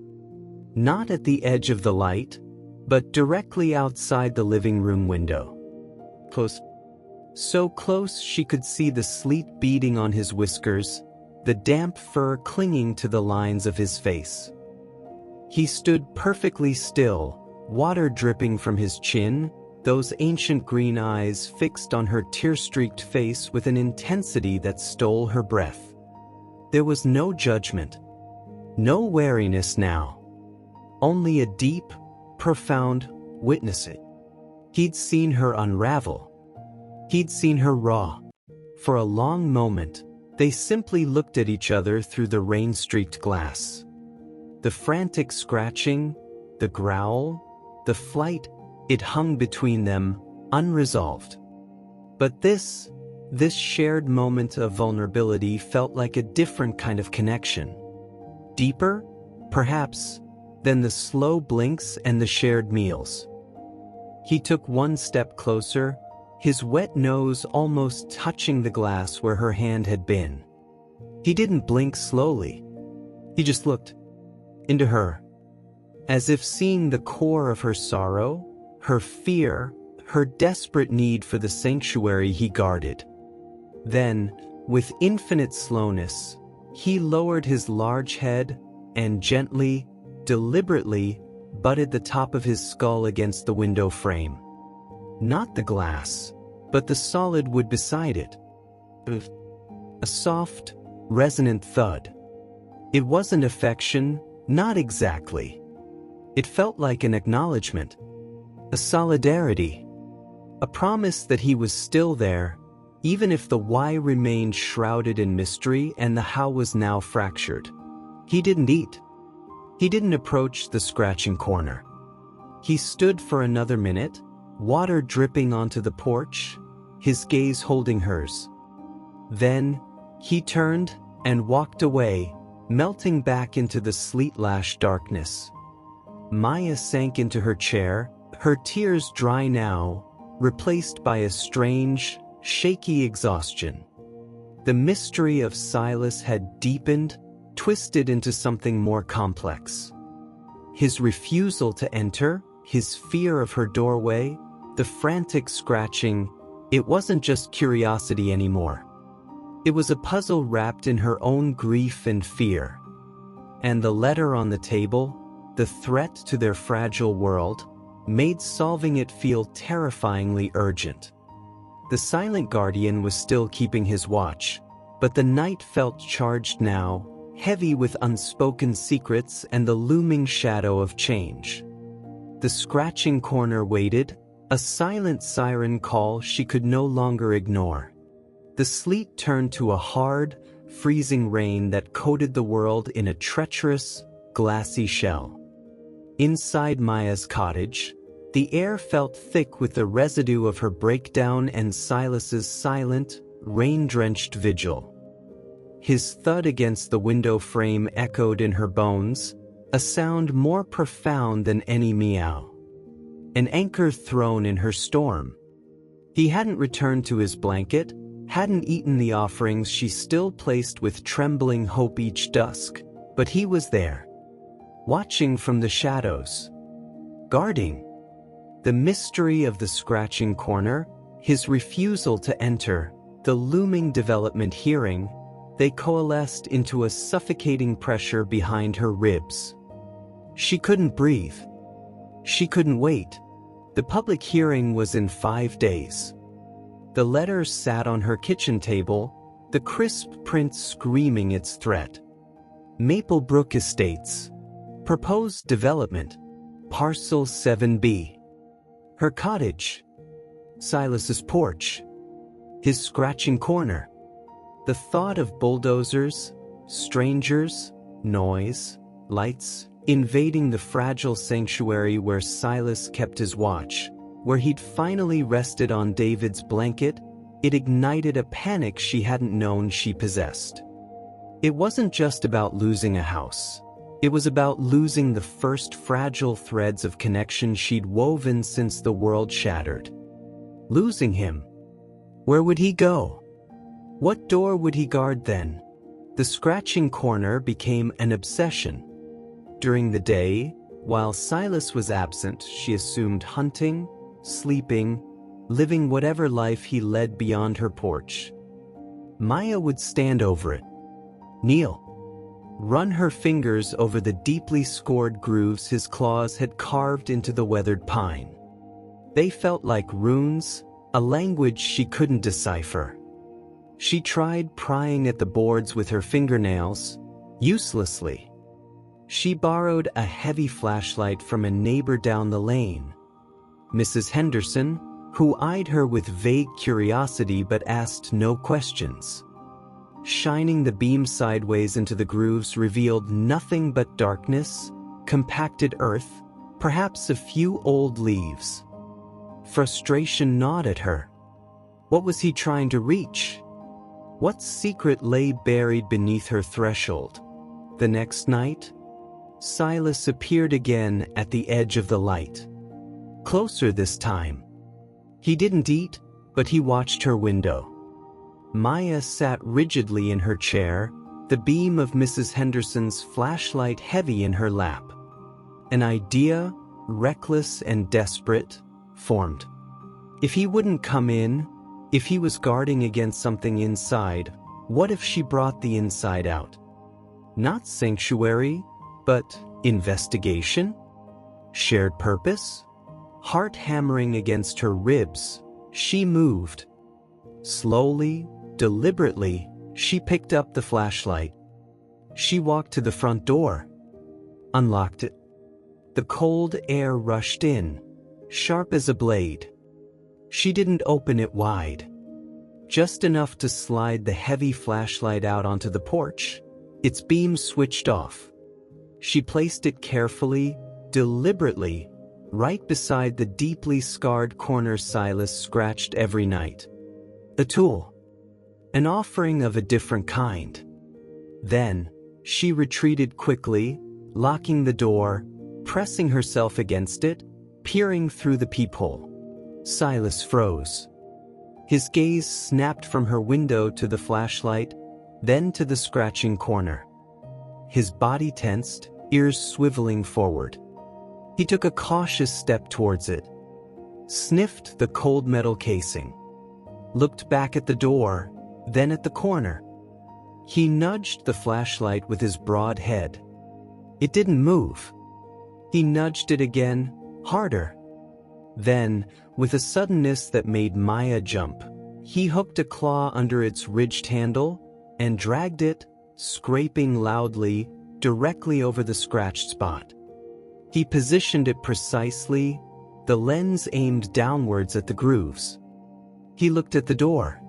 Not at the edge of the light, but directly outside the living room window. Close. So close she could see the sleet beading on his whiskers, the damp fur clinging to the lines of his face. He stood perfectly still, water dripping from his chin, those ancient green eyes fixed on her tear-streaked face with an intensity that stole her breath. There was no judgment, no wariness now, only a deep, profound witnessing. He'd seen her unravel. He'd seen her raw. For a long moment, they simply looked at each other through the rain-streaked glass. The frantic scratching, the growl, the flight, it hung between them, unresolved. But this shared moment of vulnerability felt like a different kind of connection. Deeper, perhaps, than the slow blinks and the shared meals. He took one step closer, his wet nose almost touching the glass where her hand had been. He didn't blink slowly. He just looked into her, as if seeing the core of her sorrow, her fear, her desperate need for the sanctuary he guarded. Then, with infinite slowness, he lowered his large head and gently, deliberately, butted the top of his skull against the window frame. Not the glass, but the solid wood beside it. A soft, resonant thud. It wasn't affection, not exactly. It felt like an acknowledgement, a solidarity, a promise that he was still there, even if the why remained shrouded in mystery and the how was now fractured. He didn't eat. He didn't approach the scratching corner. He stood for another minute, water dripping onto the porch, his gaze holding hers. Then, he turned and walked away, melting back into the sleet-lashed darkness. Maya sank into her chair, her tears dry now, replaced by a strange, shaky exhaustion. The mystery of Silas had deepened, twisted into something more complex. His refusal to enter, his fear of her doorway, the frantic scratching, it wasn't just curiosity anymore. It was a puzzle wrapped in her own grief and fear. And the letter on the table, the threat to their fragile world, made solving it feel terrifyingly urgent. The silent guardian was still keeping his watch, but the night felt charged now, heavy with unspoken secrets and the looming shadow of change. The scratching corner waited, a silent siren call she could no longer ignore. The sleet turned to a hard, freezing rain that coated the world in a treacherous, glassy shell. Inside Maya's cottage, the air felt thick with the residue of her breakdown and Silas's silent, rain-drenched vigil. His thud against the window frame echoed in her bones, a sound more profound than any meow. An anchor thrown in her storm. He hadn't returned to his blanket, hadn't eaten the offerings she still placed with trembling hope each dusk, but he was there, watching from the shadows, guarding. The mystery of the scratching corner, his refusal to enter, the looming development hearing, they coalesced into a suffocating pressure behind her ribs. She couldn't breathe. She couldn't wait. The public hearing was in 5 days. The letter sat on her kitchen table, the crisp print screaming its threat. Maplebrook Estates. Proposed development. Parcel 7B. Her cottage. Silas's porch. His scratching corner. The thought of bulldozers, strangers, noise, lights, invading the fragile sanctuary where Silas kept his watch, where he'd finally rested on David's blanket, it ignited a panic she hadn't known she possessed. It wasn't just about losing a house. It was about losing the first fragile threads of connection she'd woven since the world shattered. Losing him. Where would he go? What door would he guard then? The scratching corner became an obsession. During the day, while Silas was absent, she assumed hunting, sleeping, living whatever life he led beyond her porch. Maya would stand over it, kneel, run her fingers over the deeply scored grooves his claws had carved into the weathered pine. They felt like runes, a language she couldn't decipher. She tried prying at the boards with her fingernails, uselessly. She borrowed a heavy flashlight from a neighbor down the lane, Mrs. Henderson, who eyed her with vague curiosity but asked no questions. Shining the beam sideways into the grooves revealed nothing but darkness, compacted earth, perhaps a few old leaves. Frustration gnawed at her. What was he trying to reach? What secret lay buried beneath her threshold? The next night, Silas appeared again at the edge of the light. Closer this time. He didn't eat, but he watched her window. Maya sat rigidly in her chair, the beam of Mrs. Henderson's flashlight heavy in her lap. An idea, reckless and desperate, formed. If he wouldn't come in, if he was guarding against something inside, what if she brought the inside out? Not sanctuary, but investigation? Shared purpose? Heart hammering against her ribs, she moved. Slowly, deliberately, she picked up the flashlight. She walked to the front door, unlocked it. The cold air rushed in, sharp as a blade. She didn't open it wide. Just enough to slide the heavy flashlight out onto the porch, its beam switched off. She placed it carefully, deliberately, right beside the deeply scarred corner Silas scratched every night. A tool. An offering of a different kind. Then, she retreated quickly, locking the door, pressing herself against it, peering through the peephole. Silas froze. His gaze snapped from her window to the flashlight, then to the scratching corner. His body tensed, ears swiveling forward. He took a cautious step towards it, sniffed the cold metal casing, looked back at the door, then at the corner. He nudged the flashlight with his broad head. It didn't move. He nudged it again, harder. Then, with a suddenness that made Maya jump, he hooked a claw under its ridged handle and dragged it, scraping loudly, directly over the scratched spot. He positioned it precisely, the lens aimed downwards at the grooves. He looked at the door.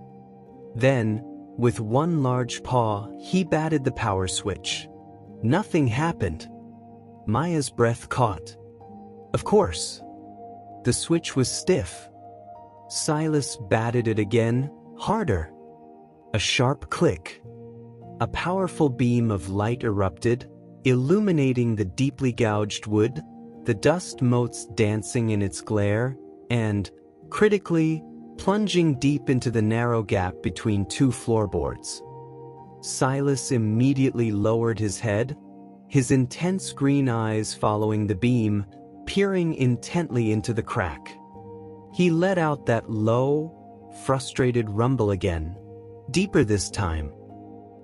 Then, with one large paw, he batted the power switch. Nothing happened. Maya's breath caught. Of course. The switch was stiff. Silas batted it again, harder. A sharp click. A powerful beam of light erupted, illuminating the deeply gouged wood, the dust motes dancing in its glare, and, critically, plunging deep into the narrow gap between two floorboards. Silas immediately lowered his head, his intense green eyes following the beam, peering intently into the crack. He let out that low, frustrated rumble again, deeper this time.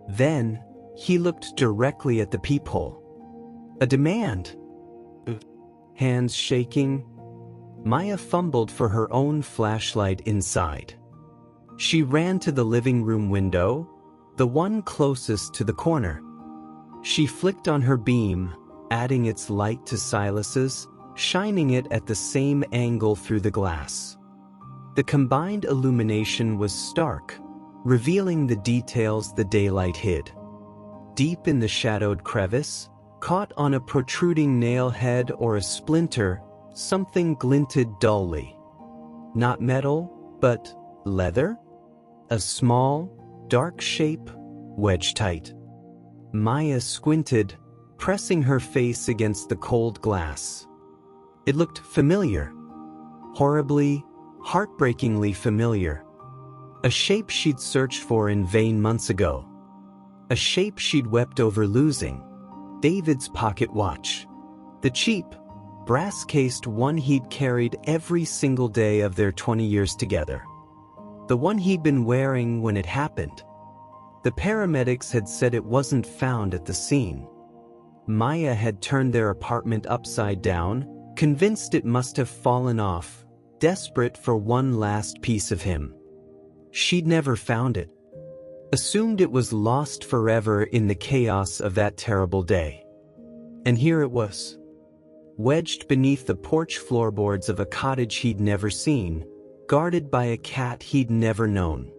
Then, he looked directly at the peephole. A demand. Hands shaking, Maya fumbled for her own flashlight inside. She ran to the living room window, the one closest to the corner. She flicked on her beam, adding its light to Silas's, shining it at the same angle through the glass. The combined illumination was stark, revealing the details the daylight hid. Deep in the shadowed crevice, caught on a protruding nail head or a splinter, something glinted dully. Not metal, but leather? A small, dark shape, wedge-tight. Maya squinted, pressing her face against the cold glass. It looked familiar. Horribly, heartbreakingly familiar. A shape she'd searched for in vain months ago. A shape she'd wept over losing. David's pocket watch. The cheap, brass-cased one he'd carried every single day of their 20 years together. The one he'd been wearing when it happened. The paramedics had said it wasn't found at the scene. Maya had turned their apartment upside down, convinced it must have fallen off, desperate for one last piece of him. She'd never found it. Assumed it was lost forever in the chaos of that terrible day. And here it was. Wedged beneath the porch floorboards of a cottage he'd never seen, guarded by a cat he'd never known.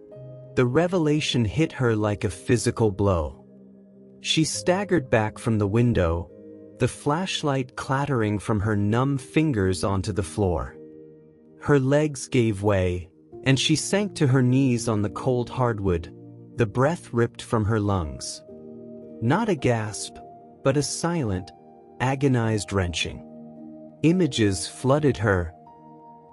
The revelation hit her like a physical blow. She staggered back from the window, the flashlight clattering from her numb fingers onto the floor. Her legs gave way, and she sank to her knees on the cold hardwood, the breath ripped from her lungs. Not a gasp, but a silent, agonized wrenching. Images flooded her.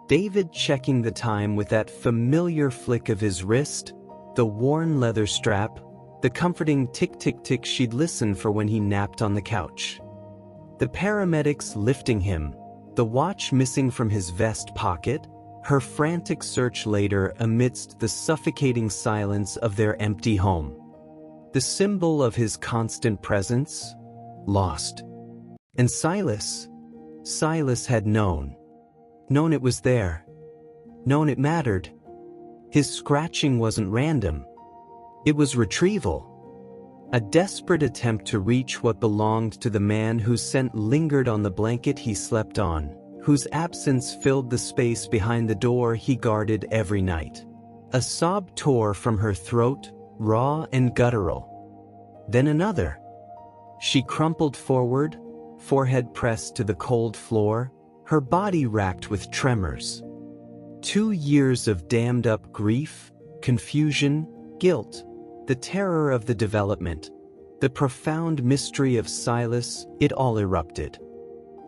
David checking the time with that familiar flick of his wrist, the worn leather strap, the comforting tick-tick-tick she'd listened for when he napped on the couch. The paramedics lifting him, the watch missing from his vest pocket, her frantic search later amidst the suffocating silence of their empty home. The symbol of his constant presence, lost. And Silas had known. Known it was there. Known it mattered. His scratching wasn't random. It was retrieval. A desperate attempt to reach what belonged to the man whose scent lingered on the blanket he slept on, whose absence filled the space behind the door he guarded every night. A sob tore from her throat, raw and guttural. Then another. She crumpled forward, forehead pressed to the cold floor, her body racked with tremors. 2 years of dammed-up grief, confusion, guilt, the terror of the development, the profound mystery of Silas, it all erupted.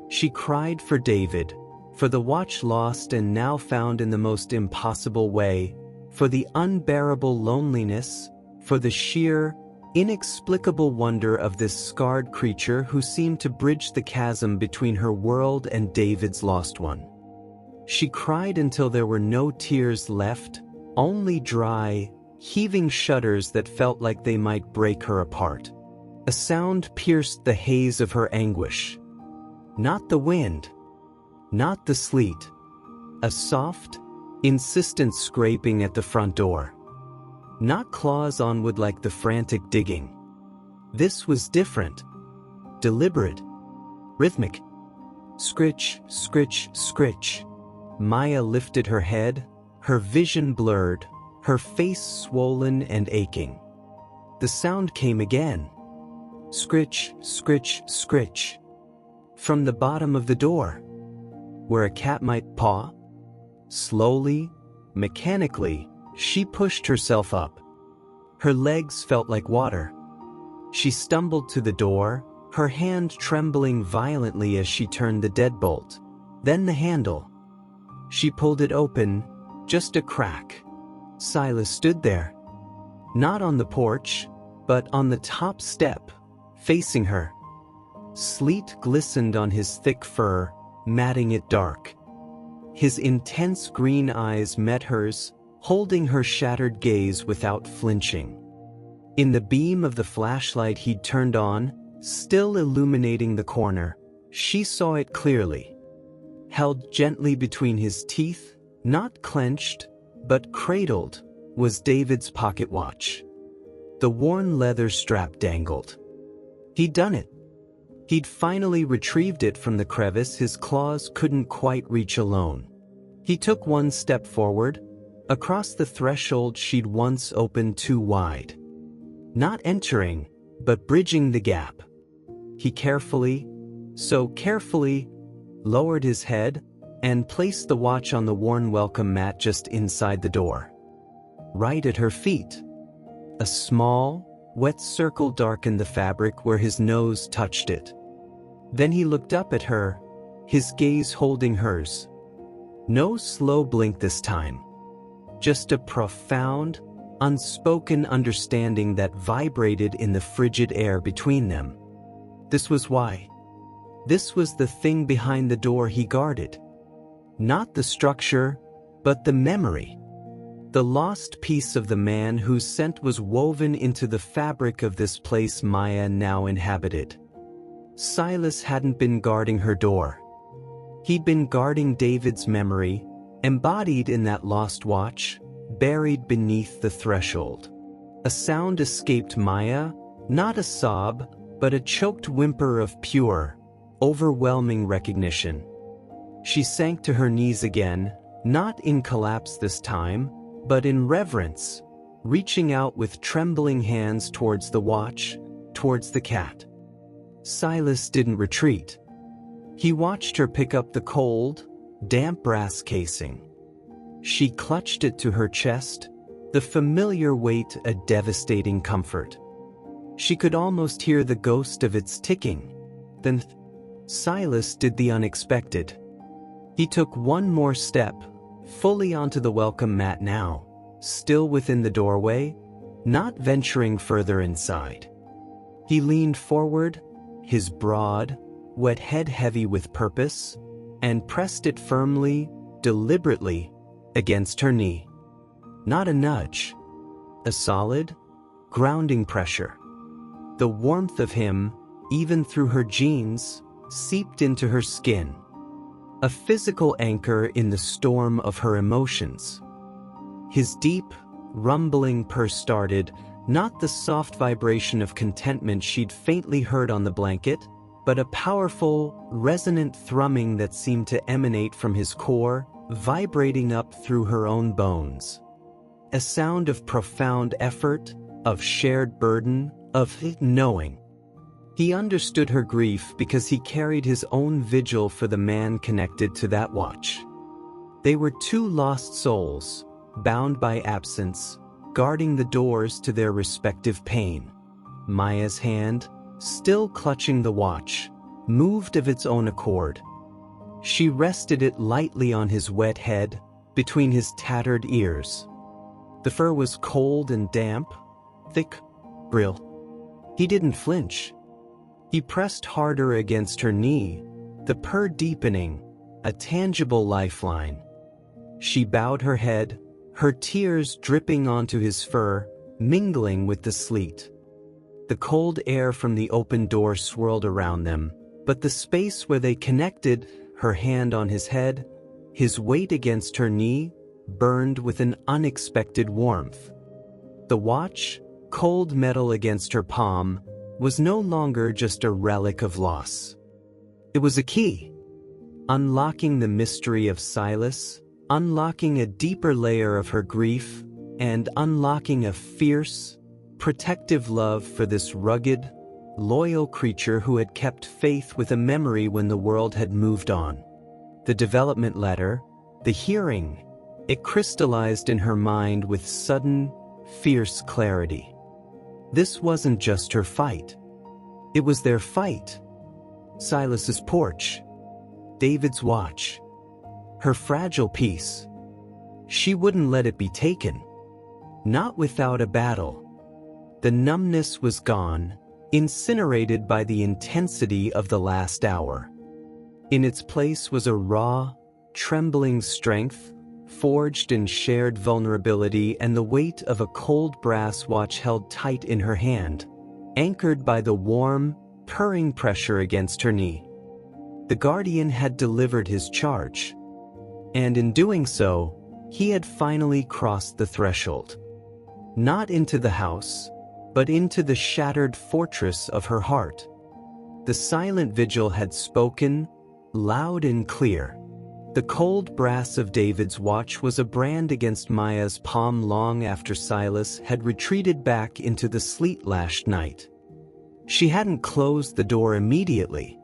She cried for David, for the watch lost and now found in the most impossible way, for the unbearable loneliness, for the sheer, inexplicable wonder of this scarred creature who seemed to bridge the chasm between her world and David's lost one. She cried until there were no tears left, only dry, heaving shudders that felt like they might break her apart. A sound pierced the haze of her anguish. Not the wind, not the sleet. A soft, insistent scraping at the front door. Not claws on wood like the frantic digging. This was different. Deliberate. Rhythmic. Scritch, scritch, scritch. Maya lifted her head, her vision blurred, her face swollen and aching. The sound came again. Scritch, scritch, scritch. From the bottom of the door, where a cat might paw. Slowly, mechanically, she pushed herself up. Her legs felt like water. She stumbled to the door, her hand trembling violently as she turned the deadbolt. Then the handle. She pulled it open, just a crack. Silas stood there. Not on the porch, but on the top step, facing her. Sleet glistened on his thick fur, matting it dark. His intense green eyes met hers, holding her shattered gaze without flinching. In the beam of the flashlight he'd turned on, still illuminating the corner, she saw it clearly. Held gently between his teeth, not clenched, but cradled, was David's pocket watch. The worn leather strap dangled. He'd done it. He'd finally retrieved it from the crevice his claws couldn't quite reach alone. He took one step forward, across the threshold she'd once opened too wide. Not entering, but bridging the gap. He carefully, so carefully, lowered his head and placed the watch on the worn welcome mat just inside the door. Right at her feet. A small, wet circle darkened the fabric where his nose touched it. Then he looked up at her, his gaze holding hers. No slow blink this time. Just a profound, unspoken understanding that vibrated in the frigid air between them. This was why. This was the thing behind the door he guarded. Not the structure, but the memory. The lost piece of the man whose scent was woven into the fabric of this place Maya now inhabited. Silas hadn't been guarding her door. He'd been guarding David's memory, embodied in that lost watch, buried beneath the threshold. A sound escaped Maya, not a sob, but a choked whimper of pure, overwhelming recognition. She sank to her knees again, not in collapse this time, but in reverence, reaching out with trembling hands towards the watch, towards the cat. Silas didn't retreat. He watched her pick up the cold, damp brass casing. She clutched it to her chest, the familiar weight a devastating comfort. She could almost hear the ghost of its ticking. Then Silas did the unexpected. He took one more step, fully onto the welcome mat now, still within the doorway, not venturing further inside. He leaned forward, his broad, wet head heavy with purpose, and pressed it firmly, deliberately, against her knee. Not a nudge. A solid, grounding pressure. The warmth of him, even through her jeans, seeped into her skin. A physical anchor in the storm of her emotions. His deep, rumbling purr started, not the soft vibration of contentment she'd faintly heard on the blanket, but a powerful, resonant thrumming that seemed to emanate from his core, vibrating up through her own bones. A sound of profound effort, of shared burden, of knowing. He understood her grief because he carried his own vigil for the man connected to that watch. They were two lost souls, bound by absence, guarding the doors to their respective pain. Maya's hand, still clutching the watch, moved of its own accord. She rested it lightly on his wet head, between his tattered ears. The fur was cold and damp, thick, brittle. He didn't flinch. He pressed harder against her knee, the purr deepening, a tangible lifeline. She bowed her head, her tears dripping onto his fur, mingling with the sleet. The cold air from the open door swirled around them, but the space where they connected, her hand on his head, his weight against her knee, burned with an unexpected warmth. The watch, cold metal against her palm, was no longer just a relic of loss. It was a key, unlocking the mystery of Silas, unlocking a deeper layer of her grief, and unlocking a fierce, protective love for this rugged, loyal creature who had kept faith with a memory when the world had moved on. The development letter, the hearing, it crystallized in her mind with sudden, fierce clarity. This wasn't just her fight. It was their fight. Silas's porch, David's watch, her fragile piece. She wouldn't let it be taken. Not without a battle. The numbness was gone, incinerated by the intensity of the last hour. In its place was a raw, trembling strength, forged in shared vulnerability and the weight of a cold brass watch held tight in her hand, anchored by the warm, purring pressure against her knee. The guardian had delivered his charge. And in doing so, he had finally crossed the threshold. Not into the house, but into the shattered fortress of her heart. The silent vigil had spoken, loud and clear. The cold brass of David's watch was a brand against Maya's palm long after Silas had retreated back into the sleet-lashed night. She hadn't closed the door immediately.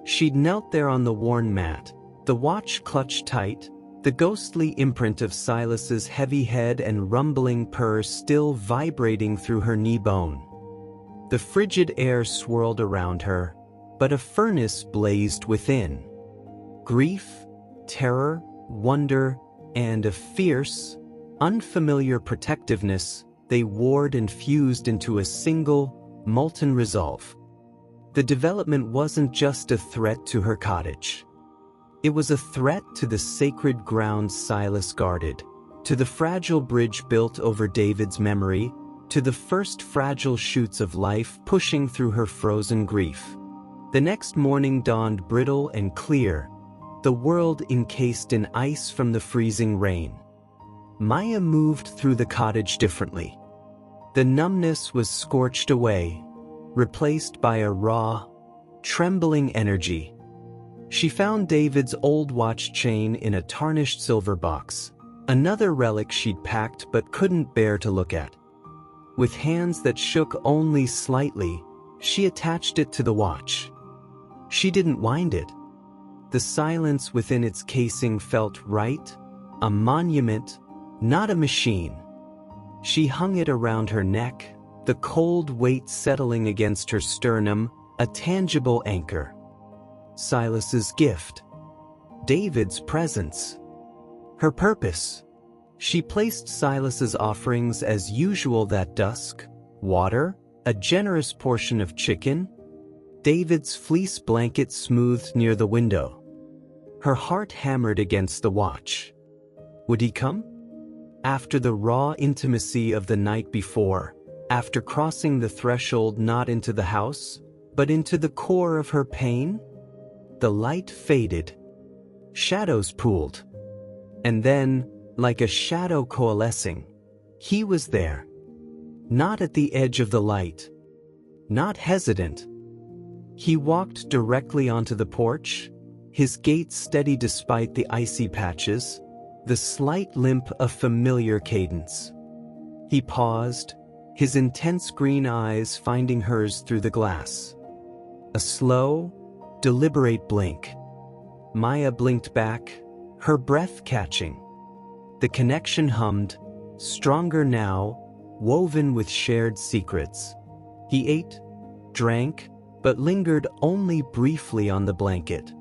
She'd knelt there on the worn mat, the watch clutched tight, the ghostly imprint of Silas's heavy head and rumbling purr still vibrating through her knee bone. The frigid air swirled around her, but a furnace blazed within. Grief, terror, wonder, and a fierce, unfamiliar protectiveness, they warred and fused into a single, molten resolve. The development wasn't just a threat to her cottage. It was a threat to the sacred grounds Silas guarded, to the fragile bridge built over David's memory, to the first fragile shoots of life pushing through her frozen grief. The next morning dawned brittle and clear, the world encased in ice from the freezing rain. Maya moved through the cottage differently. The numbness was scorched away, replaced by a raw, trembling energy. She found David's old watch chain in a tarnished silver box, another relic she'd packed but couldn't bear to look at. With hands that shook only slightly, she attached it to the watch. She didn't wind it. The silence within its casing felt right, a monument, not a machine. She hung it around her neck, the cold weight settling against her sternum, a tangible anchor. Silas's gift. David's presence. Her purpose. She placed Silas's offerings as usual that dusk: water, a generous portion of chicken, David's fleece blanket smoothed near the window. Her heart hammered against the watch. Would he come? After the raw intimacy of the night before, after crossing the threshold not into the house, but into the core of her pain? The light faded. Shadows pooled. And then, like a shadow coalescing, he was there. Not at the edge of the light. Not hesitant. He walked directly onto the porch, his gait steady despite the icy patches, the slight limp a familiar cadence. He paused, his intense green eyes finding hers through the glass. A slow, deliberate blink. Maya blinked back, her breath catching. The connection hummed, stronger now, woven with shared secrets. He ate, drank, but lingered only briefly on the blanket.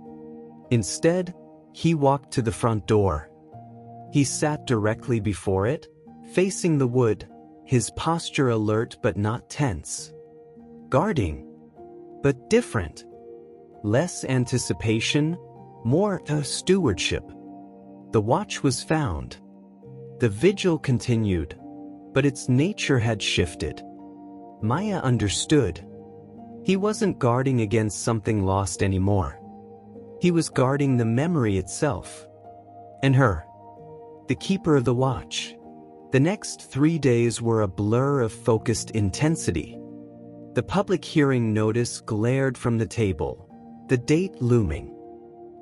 Instead, he walked to the front door. He sat directly before it, facing the wood, his posture alert but not tense. Guarding, but different. Less anticipation, more stewardship. The watch was found. The vigil continued, but its nature had shifted. Maya understood. He wasn't guarding against something lost anymore. He was guarding the memory itself. And her, the keeper of the watch. The next 3 days were a blur of focused intensity. The public hearing notice glared from the table, the date looming.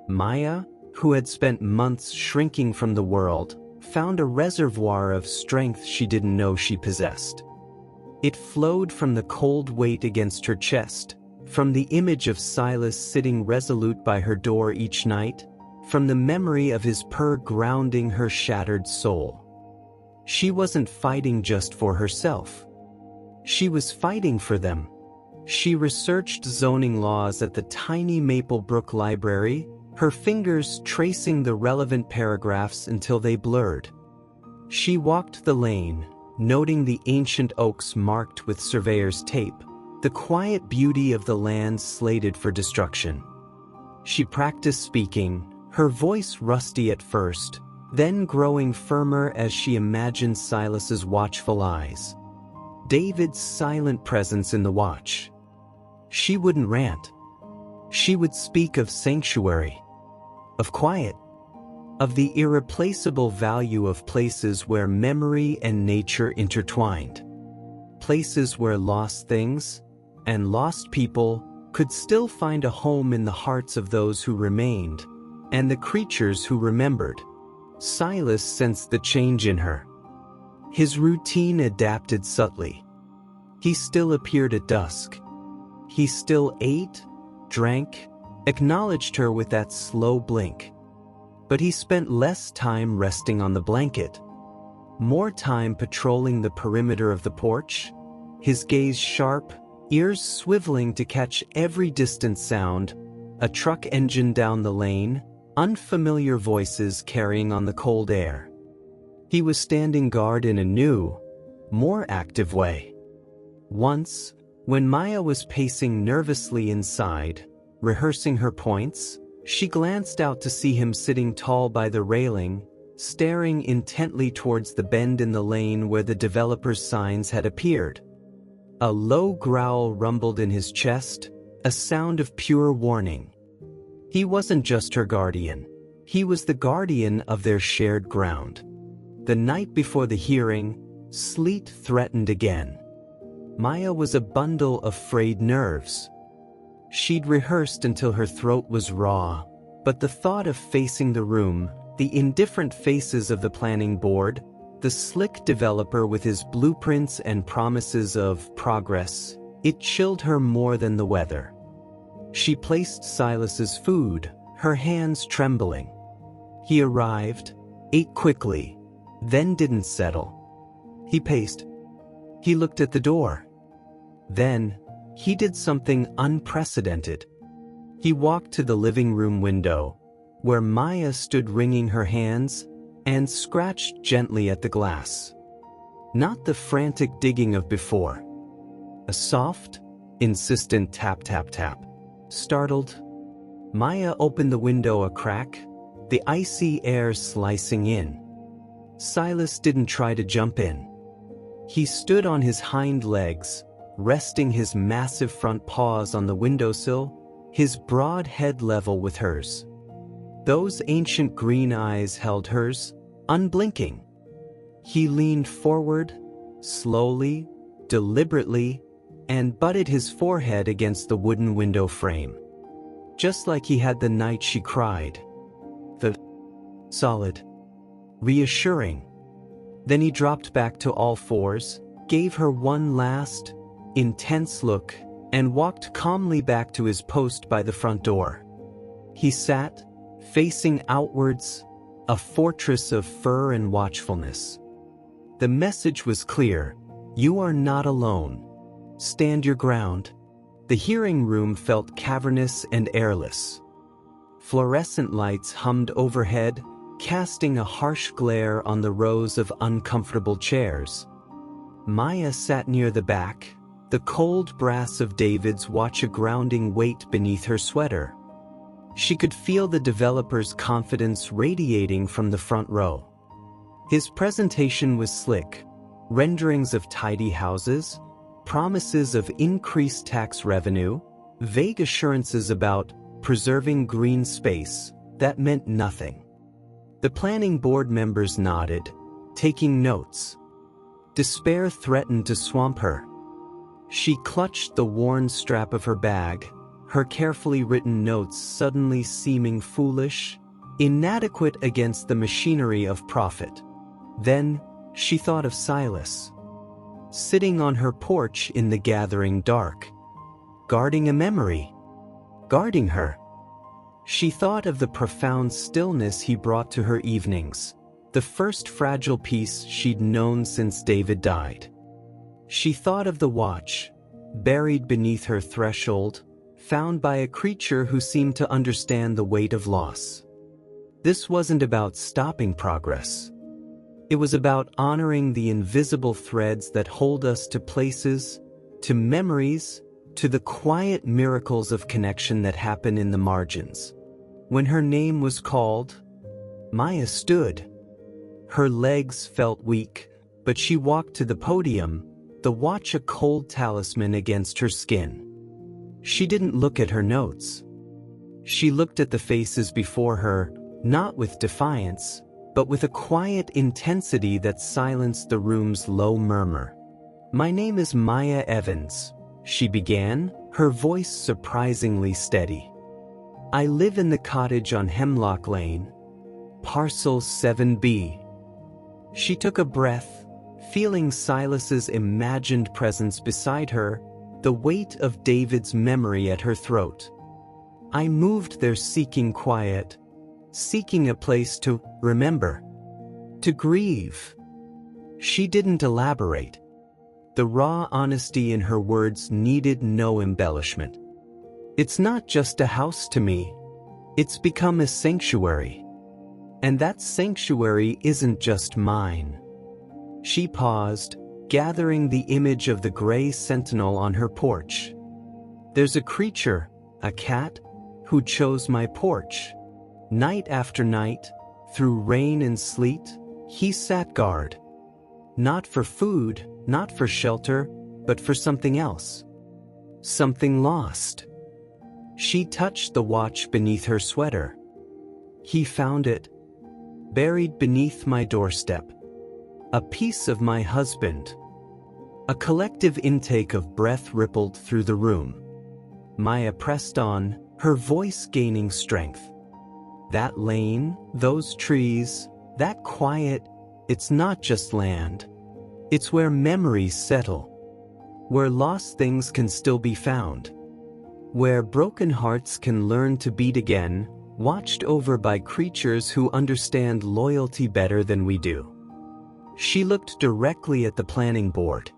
Maya, who had spent months shrinking from the world, found a reservoir of strength she didn't know she possessed. It flowed from the cold weight against her chest, from the image of Silas sitting resolute by her door each night, from the memory of his purr grounding her shattered soul. She wasn't fighting just for herself. She was fighting for them. She researched zoning laws at the tiny Maplebrook Library, her fingers tracing the relevant paragraphs until they blurred. She walked the lane, noting the ancient oaks marked with surveyor's tape, the quiet beauty of the land slated for destruction. She practiced speaking, her voice rusty at first, then growing firmer as she imagined Silas's watchful eyes. David's silent presence in the watch. She wouldn't rant. She would speak of sanctuary, of quiet, of the irreplaceable value of places where memory and nature intertwined. Places where lost things and lost people could still find a home in the hearts of those who remained, and the creatures who remembered. Silas sensed the change in her. His routine adapted subtly. He still appeared at dusk. He still ate, drank, acknowledged her with that slow blink. But he spent less time resting on the blanket, more time patrolling the perimeter of the porch, his gaze sharp, ears swiveling to catch every distant sound, a truck engine down the lane, unfamiliar voices carrying on the cold air. He was standing guard in a new, more active way. Once, when Maya was pacing nervously inside, rehearsing her points, she glanced out to see him sitting tall by the railing, staring intently towards the bend in the lane where the developer's signs had appeared. A low growl rumbled in his chest, a sound of pure warning. He wasn't just her guardian. He was the guardian of their shared ground. The night before the hearing, sleet threatened again. Maya was a bundle of frayed nerves. She'd rehearsed until her throat was raw, but the thought of facing the room, the indifferent faces of the planning board, the slick developer with his blueprints and promises of progress, it chilled her more than the weather. She placed Silas's food, her hands trembling. He arrived, ate quickly, then didn't settle. He paced. He looked at the door. Then, he did something unprecedented. He walked to the living room window, where Maya stood wringing her hands, and scratched gently at the glass. Not the frantic digging of before. A soft, insistent tap tap tap. Startled, Maya opened the window a crack, the icy air slicing in. Silas didn't try to jump in. He stood on his hind legs, resting his massive front paws on the windowsill, his broad head level with hers. Those ancient green eyes held hers, unblinking. He leaned forward, slowly, deliberately, and butted his forehead against the wooden window frame. Just like he had the night she cried. Solid. Reassuring. Then he dropped back to all fours, gave her one last, intense look, and walked calmly back to his post by the front door. He sat, facing outwards, a fortress of fur and watchfulness. The message was clear: you are not alone. Stand your ground. The hearing room felt cavernous and airless. Fluorescent lights hummed overhead, casting a harsh glare on the rows of uncomfortable chairs. Maya sat near the back, the cold brass of David's watch a grounding weight beneath her sweater. She could feel the developer's confidence radiating from the front row. His presentation was slick: renderings of tidy houses, promises of increased tax revenue, vague assurances about preserving green space that meant nothing. The planning board members nodded, taking notes. Despair threatened to swamp her. She clutched the worn strap of her bag, her carefully written notes suddenly seeming foolish, inadequate against the machinery of profit. Then, she thought of Silas, sitting on her porch in the gathering dark, guarding a memory, guarding her. She thought of the profound stillness he brought to her evenings, the first fragile peace she'd known since David died. She thought of the watch, buried beneath her threshold, found by a creature who seemed to understand the weight of loss. This wasn't about stopping progress. It was about honoring the invisible threads that hold us to places, to memories, to the quiet miracles of connection that happen in the margins. When her name was called, Maya stood. Her legs felt weak, but she walked to the podium, the watch a cold talisman against her skin. She didn't look at her notes. She looked at the faces before her, not with defiance, but with a quiet intensity that silenced the room's low murmur. "My name is Maya Evans," she began, her voice surprisingly steady. "I live in the cottage on Hemlock Lane, parcel 7B. She took a breath, feeling Silas's imagined presence beside her, the weight of David's memory at her throat. "I moved there seeking quiet, seeking a place to remember, to grieve." She didn't elaborate. The raw honesty in her words needed no embellishment. "It's not just a house to me. It's become a sanctuary. And that sanctuary isn't just mine." She paused, gathering the image of the gray sentinel on her porch. "There's a creature, a cat, who chose my porch. Night after night, through rain and sleet, he sat guard. Not for food, not for shelter, but for something else. Something lost." She touched the watch beneath her sweater. "He found it, buried beneath my doorstep. A piece of my husband." A collective intake of breath rippled through the room. Maya pressed on, her voice gaining strength. "That lane, those trees, that quiet, it's not just land. It's where memories settle. Where lost things can still be found. Where broken hearts can learn to beat again, watched over by creatures who understand loyalty better than we do." She looked directly at the planning board.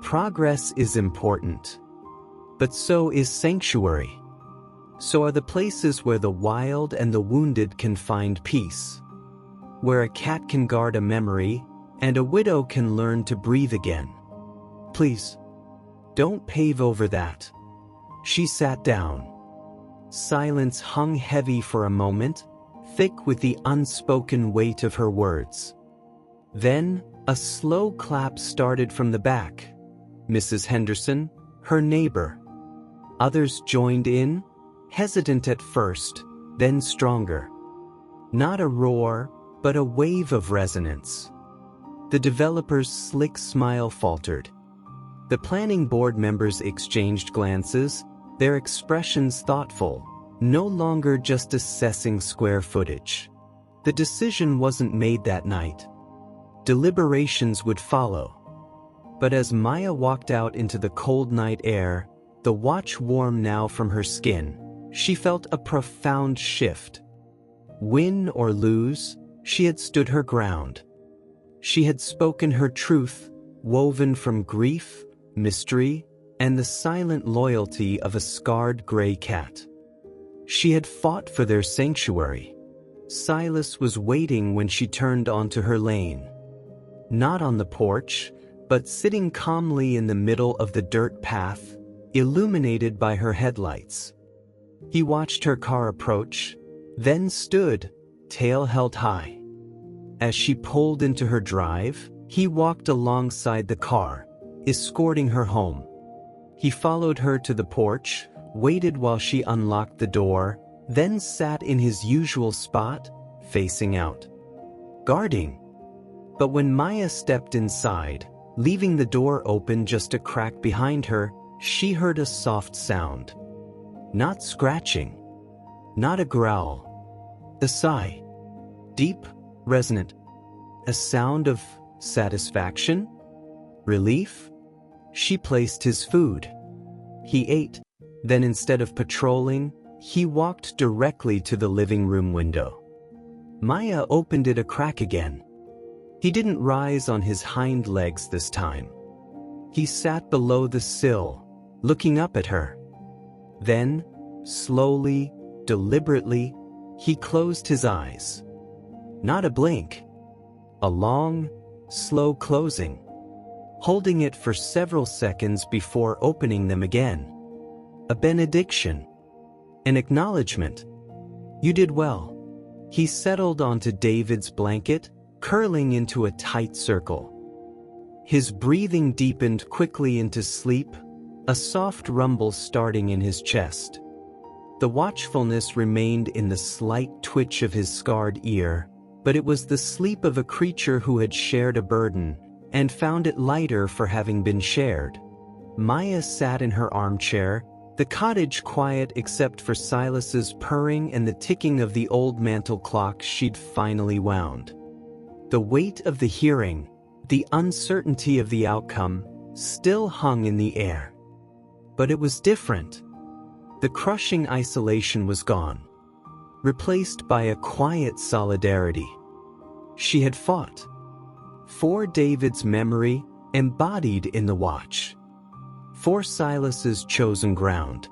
Progress is important. But so is sanctuary. So are the places where the wild and the wounded can find peace. Where a cat can guard a memory, and a widow can learn to breathe again. "Please, don't pave over that." She sat down. Silence hung heavy for a moment, thick with the unspoken weight of her words. Then, a slow clap started from the back. Mrs. Henderson, her neighbor. Others joined in, hesitant at first, then stronger. Not a roar, but a wave of resonance. The developer's slick smile faltered. The planning board members exchanged glances, their expressions thoughtful, no longer just assessing square footage. The decision wasn't made that night. Deliberations would follow. But as Maya walked out into the cold night air, the watch warm now from her skin, she felt a profound shift. Win or lose, she had stood her ground. She had spoken her truth, woven from grief, mystery, and the silent loyalty of a scarred gray cat. She had fought for their sanctuary. Silas was waiting when she turned onto her lane. Not on the porch, but sitting calmly in the middle of the dirt path, illuminated by her headlights. He watched her car approach, then stood, tail held high. As she pulled into her drive, he walked alongside the car, escorting her home. He followed her to the porch, waited while she unlocked the door, then sat in his usual spot, facing out. Guarding. But when Maya stepped inside, leaving the door open just a crack behind her, she heard a soft sound. Not scratching. Not a growl. A sigh. Deep, resonant. A sound of satisfaction? Relief? She placed his food. He ate. Then instead of patrolling, he walked directly to the living room window. Maya opened it a crack again. He didn't rise on his hind legs this time. He sat below the sill, looking up at her. Then, slowly, deliberately, he closed his eyes. Not a blink. A long, slow closing, holding it for several seconds before opening them again. A benediction. An acknowledgement. You did well. He settled onto David's blanket, curling into a tight circle. His breathing deepened quickly into sleep, a soft rumble starting in his chest. The watchfulness remained in the slight twitch of his scarred ear, but it was the sleep of a creature who had shared a burden, and found it lighter for having been shared. Maya sat in her armchair, the cottage quiet except for Silas's purring and the ticking of the old mantel clock she'd finally wound. The weight of the hearing, the uncertainty of the outcome, still hung in the air. But it was different. The crushing isolation was gone, replaced by a quiet solidarity. She had fought. For David's memory, embodied in the watch. For Silas's chosen ground.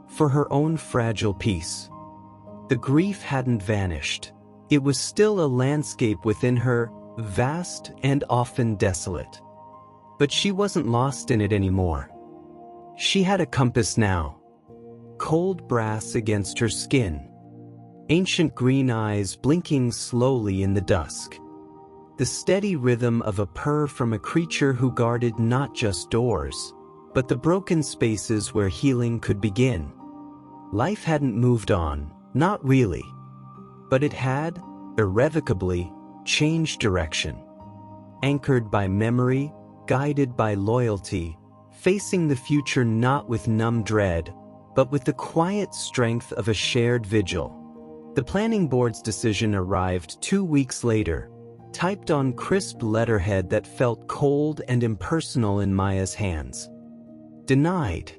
For her own fragile peace. The grief hadn't vanished. It was still a landscape within her, vast and often desolate. But she wasn't lost in it anymore. She had a compass now. Cold brass against her skin. Ancient green eyes blinking slowly in the dusk. The steady rhythm of a purr from a creature who guarded not just doors, but the broken spaces where healing could begin. Life hadn't moved on, not really. But it had, irrevocably, changed direction. Anchored by memory, guided by loyalty, facing the future not with numb dread, but with the quiet strength of a shared vigil. The planning board's decision arrived 2 weeks later, typed on crisp letterhead that felt cold and impersonal in Maya's hands. Denied.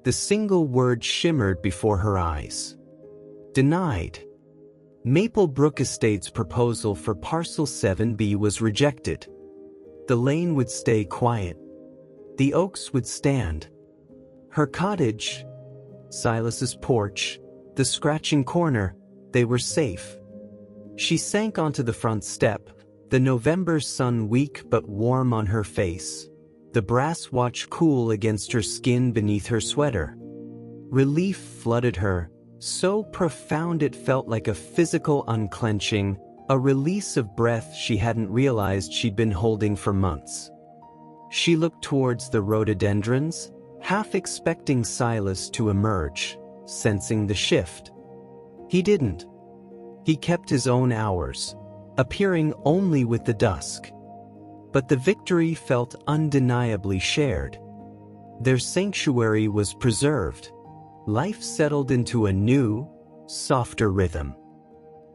The single word shimmered before her eyes. Denied. Maplebrook Estates' proposal for Parcel 7B was rejected. The lane would stay quiet. The oaks would stand. Her cottage, Silas's porch, the scratching corner, they were safe. She sank onto the front step, the November sun weak but warm on her face, the brass watch cool against her skin beneath her sweater. Relief flooded her, so profound it felt like a physical unclenching, a release of breath she hadn't realized she'd been holding for months. She looked towards the rhododendrons, half expecting Silas to emerge, sensing the shift. He didn't. He kept his own hours, appearing only with the dusk. But the victory felt undeniably shared. Their sanctuary was preserved. Life settled into a new, softer rhythm.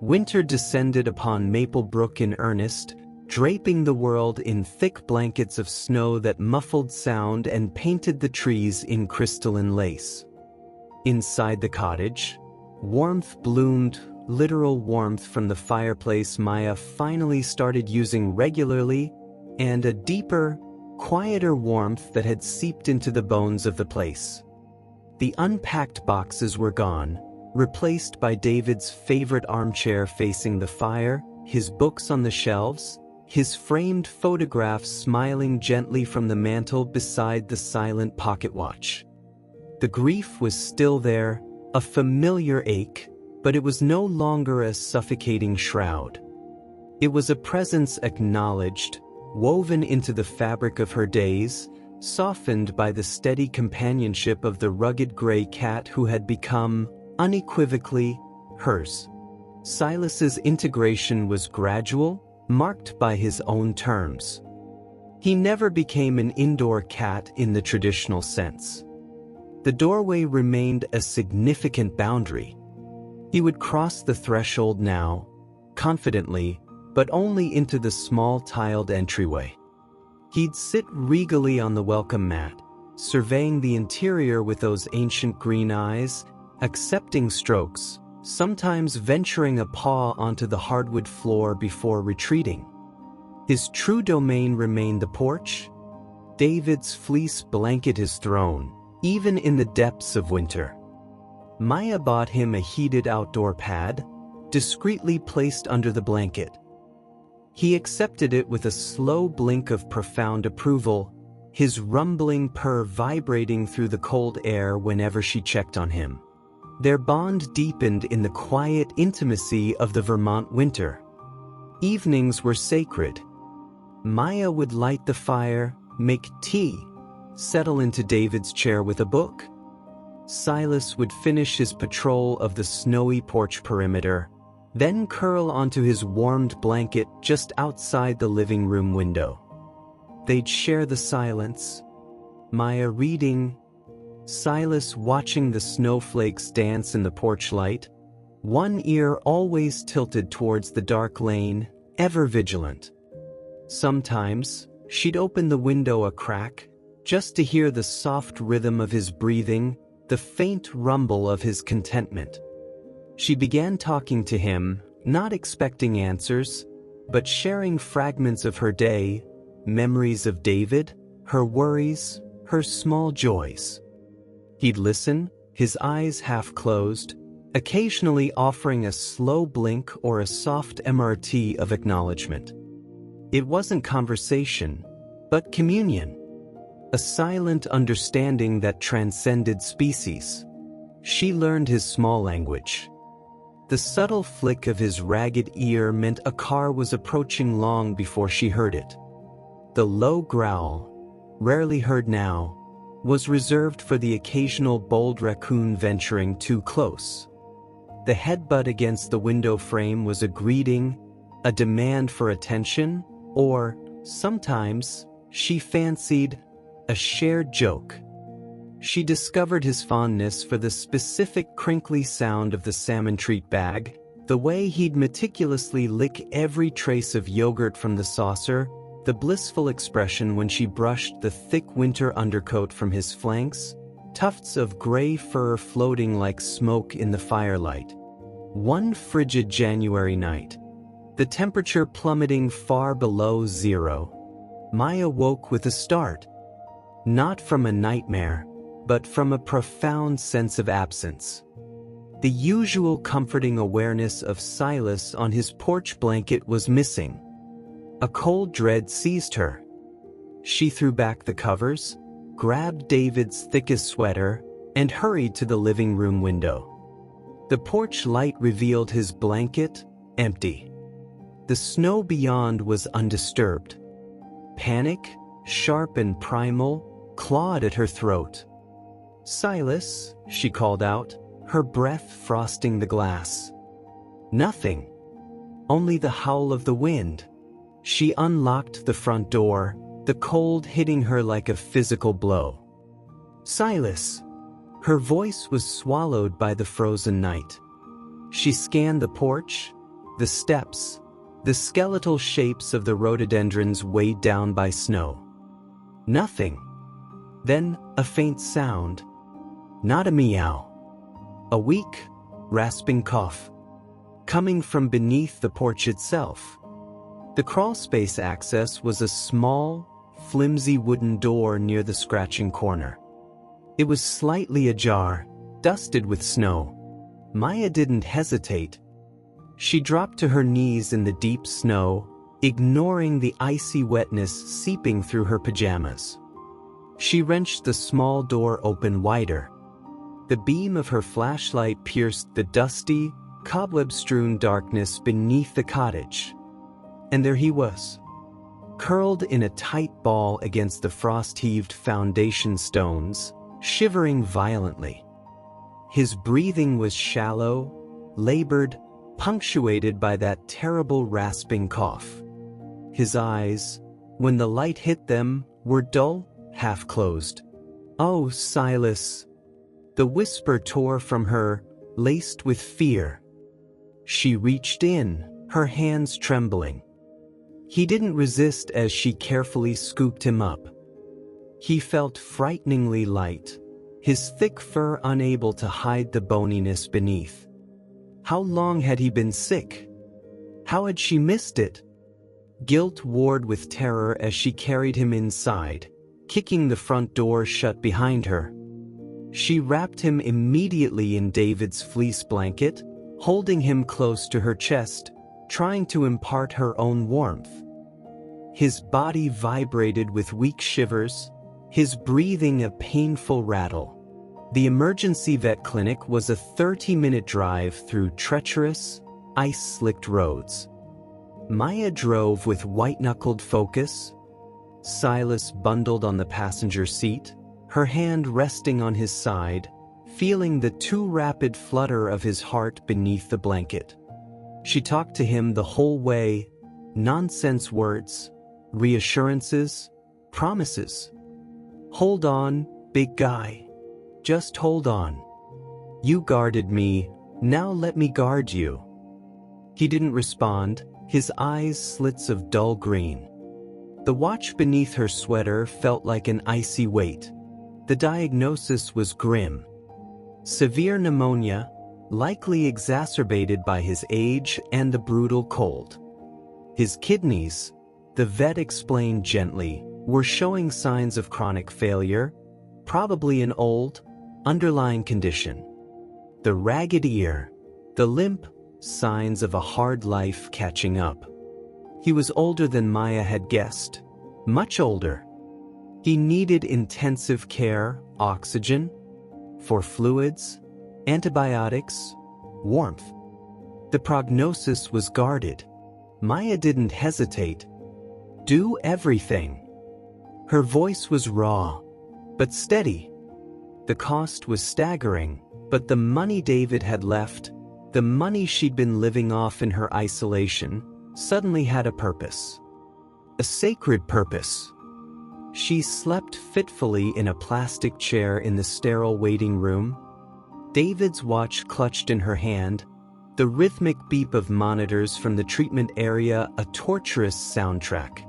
Winter descended upon Maplebrook in earnest, draping the world in thick blankets of snow that muffled sound and painted the trees in crystalline lace. Inside the cottage, warmth bloomed, literal warmth from the fireplace Maya finally started using regularly, and a deeper, quieter warmth that had seeped into the bones of the place. The unpacked boxes were gone, replaced by David's favorite armchair facing the fire, his books on the shelves, his framed photographs smiling gently from the mantel beside the silent pocket watch. The grief was still there, a familiar ache, but it was no longer a suffocating shroud. It was a presence acknowledged, woven into the fabric of her days, softened by the steady companionship of the rugged gray cat who had become, unequivocally, hers. Silas's integration was gradual, marked by his own terms. He never became an indoor cat in the traditional sense. The doorway remained a significant boundary. He would cross the threshold now, confidently, but only into the small tiled entryway. He'd sit regally on the welcome mat, surveying the interior with those ancient green eyes, accepting strokes, sometimes venturing a paw onto the hardwood floor before retreating. His true domain remained the porch. David's fleece blanket his throne, even in the depths of winter. Maya bought him a heated outdoor pad, discreetly placed under the blanket. He accepted it with a slow blink of profound approval, his rumbling purr vibrating through the cold air whenever she checked on him. Their bond deepened in the quiet intimacy of the Vermont winter. Evenings were sacred. Maya would light the fire, make tea, settle into David's chair with a book. Silas would finish his patrol of the snowy porch perimeter, then curl onto his warmed blanket just outside the living room window. They'd share the silence, Maya reading, Silas watching the snowflakes dance in the porch light, one ear always tilted towards the dark lane, ever vigilant. Sometimes, she'd open the window a crack, just to hear the soft rhythm of his breathing, the faint rumble of his contentment. She began talking to him, not expecting answers, but sharing fragments of her day, memories of David, her worries, her small joys. He'd listen, his eyes half closed, occasionally offering a slow blink or a soft MRT of acknowledgement. It wasn't conversation, but communion. A silent understanding that transcended species. She learned his small language. The subtle flick of his ragged ear meant a car was approaching long before she heard it. The low growl, rarely heard now, was reserved for the occasional bold raccoon venturing too close. The headbutt against the window frame was a greeting, a demand for attention, or, sometimes, she fancied, a shared joke. She discovered his fondness for the specific crinkly sound of the salmon treat bag, the way he'd meticulously lick every trace of yogurt from the saucer, the blissful expression when she brushed the thick winter undercoat from his flanks, tufts of gray fur floating like smoke in the firelight. One frigid January night, the temperature plummeting far below zero, Maya woke with a start. Not from a nightmare, but from a profound sense of absence. The usual comforting awareness of Silas on his porch blanket was missing. A cold dread seized her. She threw back the covers, grabbed David's thickest sweater, and hurried to the living room window. The porch light revealed his blanket, empty. The snow beyond was undisturbed. Panic, sharp and primal, clawed at her throat. "Silas," she called out, her breath frosting the glass. Nothing. Only the howl of the wind. She unlocked the front door, the cold hitting her like a physical blow. "Silas!" Her voice was swallowed by the frozen night. She scanned the porch, the steps, the skeletal shapes of the rhododendrons weighed down by snow. Nothing. Then a faint sound. Not a meow. A weak, rasping cough. Coming from beneath the porch itself. The crawlspace access was a small, flimsy wooden door near the scratching corner. It was slightly ajar, dusted with snow. Maya didn't hesitate. She dropped to her knees in the deep snow, ignoring the icy wetness seeping through her pajamas. She wrenched the small door open wider. The beam of her flashlight pierced the dusty, cobweb-strewn darkness beneath the cottage. And there he was, curled in a tight ball against the frost-heaved foundation stones, shivering violently. His breathing was shallow, labored, punctuated by that terrible rasping cough. His eyes, when the light hit them, were dull, half-closed. "Oh, Silas!" The whisper tore from her, laced with fear. She reached in, her hands trembling. He didn't resist as she carefully scooped him up. He felt frighteningly light, his thick fur unable to hide the boniness beneath. How long had he been sick? How had she missed it? Guilt warred with terror as she carried him inside, kicking the front door shut behind her. She wrapped him immediately in David's fleece blanket, holding him close to her chest, trying to impart her own warmth. His body vibrated with weak shivers, his breathing a painful rattle. The emergency vet clinic was a 30-minute drive through treacherous, ice-slicked roads. Maya drove with white-knuckled focus. Silas bundled on the passenger seat, her hand resting on his side, feeling the too rapid flutter of his heart beneath the blanket. She talked to him the whole way, nonsense words, reassurances, promises. "Hold on, big guy. Just hold on. You guarded me, now let me guard you." He didn't respond, his eyes slits of dull green. The watch beneath her sweater felt like an icy weight. The diagnosis was grim. Severe pneumonia, likely exacerbated by his age and the brutal cold. His kidneys, the vet explained gently, were showing signs of chronic failure, probably an old, underlying condition. The ragged ear, the limp, signs of a hard life catching up. He was older than Maya had guessed, much older. He needed intensive care, oxygen, for fluids, antibiotics, warmth. The prognosis was guarded. Maya didn't hesitate. Do everything. Her voice was raw, but steady. The cost was staggering, but the money David had left, the money she'd been living off in her isolation, suddenly had a purpose. A sacred purpose. She slept fitfully in a plastic chair in the sterile waiting room. David's watch clutched in her hand, the rhythmic beep of monitors from the treatment area a torturous soundtrack.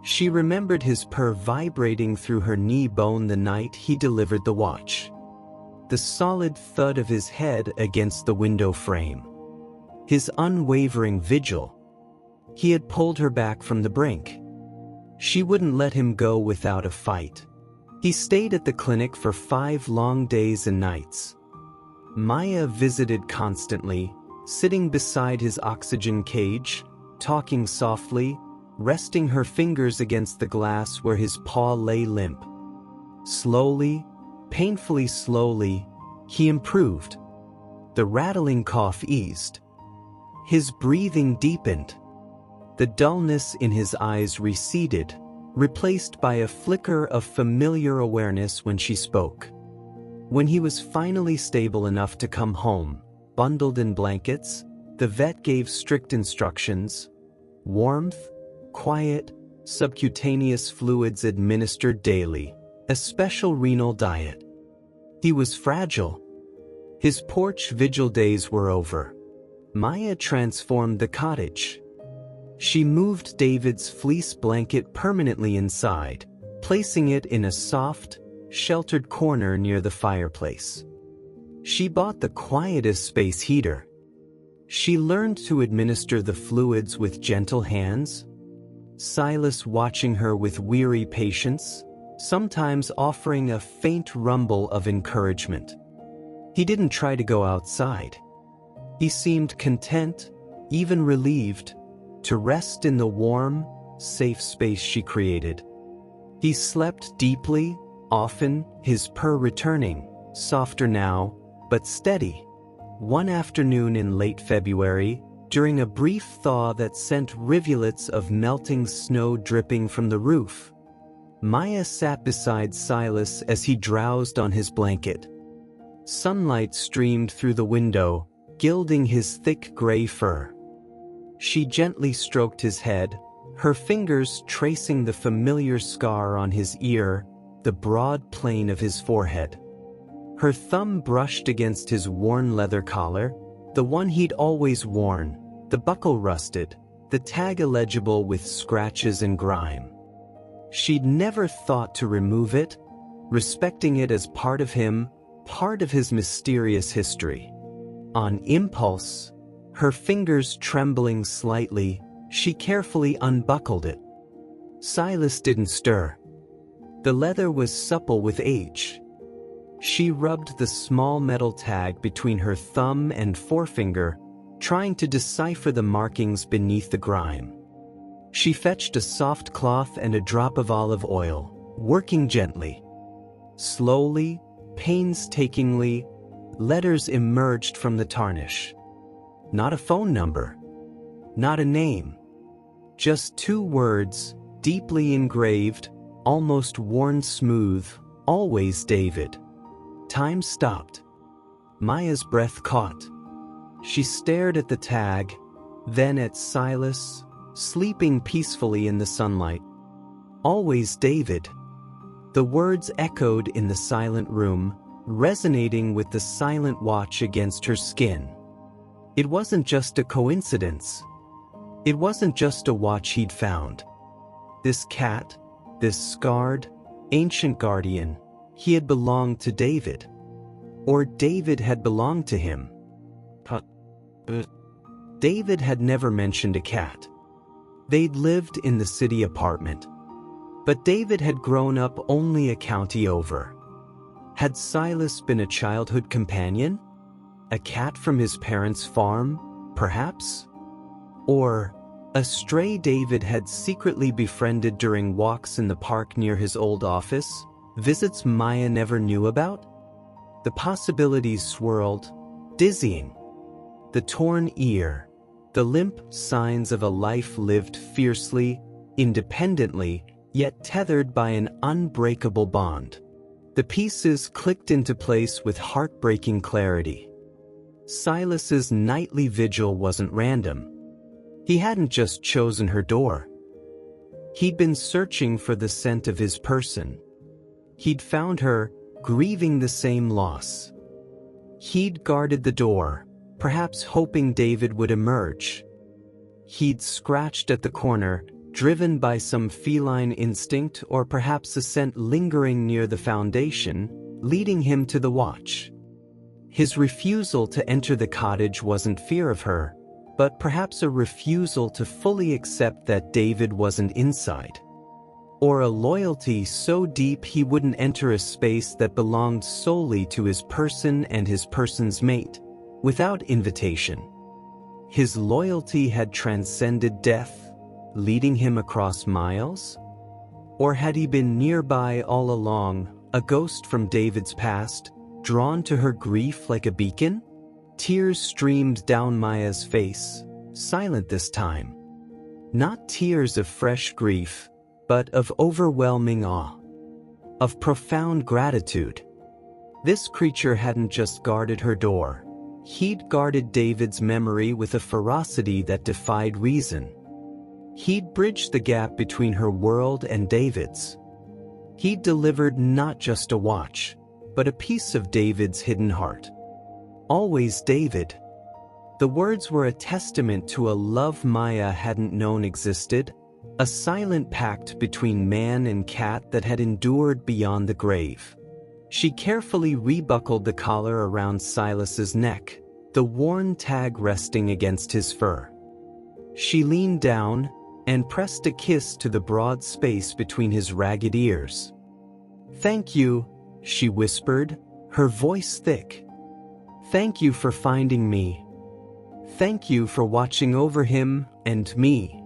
She remembered his purr vibrating through her knee bone the night he delivered the watch. The solid thud of his head against the window frame. His unwavering vigil. He had pulled her back from the brink. She wouldn't let him go without a fight. He stayed at the clinic for 5 long days and nights. Maya visited constantly, sitting beside his oxygen cage, talking softly, resting her fingers against the glass where his paw lay limp. Slowly, painfully slowly, he improved. The rattling cough eased. His breathing deepened. The dullness in his eyes receded, replaced by a flicker of familiar awareness when she spoke. When he was finally stable enough to come home, bundled in blankets, the vet gave strict instructions. Warmth, quiet, subcutaneous fluids administered daily, a special renal diet. He was fragile. His porch vigil days were over. Maya transformed the cottage. She moved David's fleece blanket permanently inside, placing it in a soft, sheltered corner near the fireplace. She bought the quietest space heater. She learned to administer the fluids with gentle hands, Silas watching her with weary patience, sometimes offering a faint rumble of encouragement. He didn't try to go outside. He seemed content, even relieved, to rest in the warm, safe space she created. He slept deeply, often, his purr returning, softer now, but steady. One afternoon in late February, during a brief thaw that sent rivulets of melting snow dripping from the roof, Maya sat beside Silas as he drowsed on his blanket. Sunlight streamed through the window, gilding his thick gray fur. She gently stroked his head, her fingers tracing the familiar scar on his ear, the broad plane of his forehead. Her thumb brushed against his worn leather collar, the one he'd always worn, the buckle rusted, the tag illegible with scratches and grime. She'd never thought to remove it, respecting it as part of him, part of his mysterious history. On impulse, her fingers trembling slightly, she carefully unbuckled it. Silas didn't stir. The leather was supple with age. She rubbed the small metal tag between her thumb and forefinger, trying to decipher the markings beneath the grime. She fetched a soft cloth and a drop of olive oil, working gently. Slowly, painstakingly, letters emerged from the tarnish. Not a phone number, not a name, just two words, deeply engraved, almost worn smooth, always David. Time stopped. Maya's breath caught. She stared at the tag, then at Silas, sleeping peacefully in the sunlight. Always David. The words echoed in the silent room, resonating with the silent watch against her skin. It wasn't just a coincidence. It wasn't just a watch he'd found. This cat, this scarred, ancient guardian, he had belonged to David. Or David had belonged to him. But David had never mentioned a cat. They'd lived in the city apartment. But David had grown up only a county over. Had Silas been a childhood companion? A cat from his parents' farm, perhaps? Or a stray David had secretly befriended during walks in the park near his old office, visits Maya never knew about? The possibilities swirled, dizzying. The torn ear, the limp signs of a life lived fiercely, independently, yet tethered by an unbreakable bond. The pieces clicked into place with heartbreaking clarity. Silas's nightly vigil wasn't random. He hadn't just chosen her door. He'd been searching for the scent of his person. He'd found her, grieving the same loss. He'd guarded the door, perhaps hoping David would emerge. He'd scratched at the corner, driven by some feline instinct or perhaps a scent lingering near the foundation, leading him to the watch. His refusal to enter the cottage wasn't fear of her, but perhaps a refusal to fully accept that David wasn't inside. Or a loyalty so deep he wouldn't enter a space that belonged solely to his person and his person's mate, without invitation. His loyalty had transcended death, leading him across miles? Or had he been nearby all along, a ghost from David's past, drawn to her grief like a beacon? Tears streamed down Maya's face, silent this time. Not tears of fresh grief, but of overwhelming awe. Of profound gratitude. This creature hadn't just guarded her door. He'd guarded David's memory with a ferocity that defied reason. He'd bridged the gap between her world and David's. He'd delivered not just a watch, but a piece of David's hidden heart. Always David. The words were a testament to a love Maya hadn't known existed, a silent pact between man and cat that had endured beyond the grave. She carefully rebuckled the collar around Silas's neck, the worn tag resting against his fur. She leaned down and pressed a kiss to the broad space between his ragged ears. "Thank you," she whispered, her voice thick. "Thank you for finding me. Thank you for watching over him and me."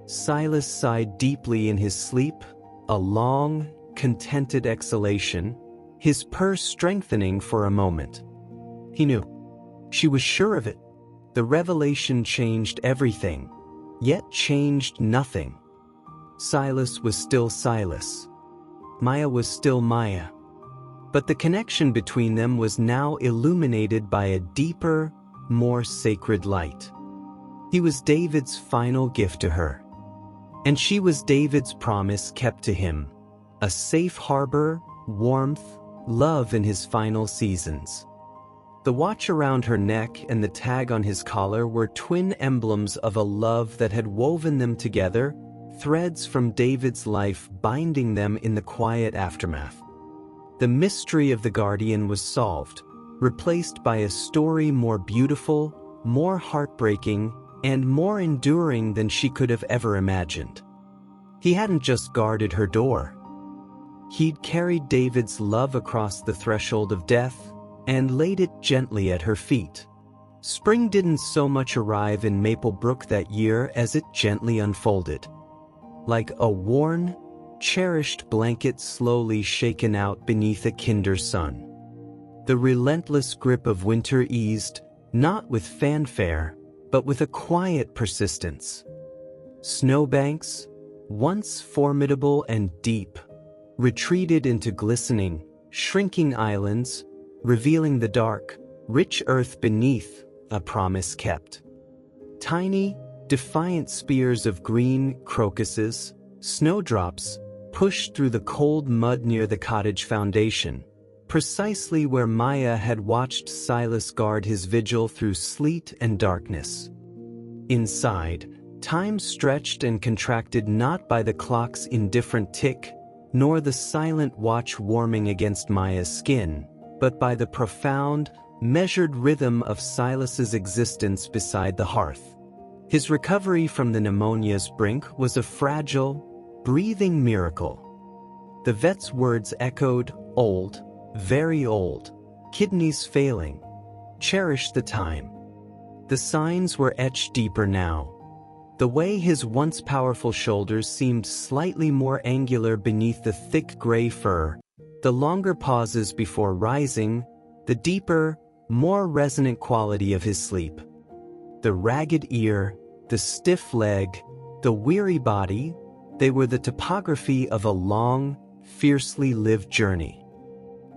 Silas sighed deeply in his sleep, a long, contented exhalation, his purr strengthening for a moment. He knew. She was sure of it. The revelation changed everything, yet changed nothing. Silas was still Silas. Maya was still Maya. But the connection between them was now illuminated by a deeper, more sacred light. He was David's final gift to her. And she was David's promise kept to him, a safe harbor, warmth, love in his final seasons. The watch around her neck and the tag on his collar were twin emblems of a love that had woven them together, threads from David's life binding them in the quiet aftermath. The mystery of the guardian was solved, replaced by a story more beautiful, more heartbreaking, and more enduring than she could have ever imagined. He hadn't just guarded her door. He'd carried David's love across the threshold of death and laid it gently at her feet. Spring didn't so much arrive in Maple Brook that year as it gently unfolded. Like a worn, cherished blanket slowly shaken out beneath a kinder sun. The relentless grip of winter eased, not with fanfare, but with a quiet persistence. Snowbanks, once formidable and deep, retreated into glistening, shrinking islands, revealing the dark, rich earth beneath, a promise kept. Tiny, defiant spears of green crocuses, snowdrops, pushed through the cold mud near the cottage foundation, precisely where Maya had watched Silas guard his vigil through sleet and darkness. Inside, time stretched and contracted not by the clock's indifferent tick, nor the silent watch warming against Maya's skin, but by the profound, measured rhythm of Silas's existence beside the hearth. His recovery from the pneumonia's brink was a fragile, breathing miracle. The vet's words echoed, "Old, very old, kidneys failing. Cherish the time." The signs were etched deeper now. The way his once powerful shoulders seemed slightly more angular beneath the thick gray fur, the longer pauses before rising, the deeper, more resonant quality of his sleep. The ragged ear, the stiff leg, the weary body, they were the topography of a long, fiercely lived journey.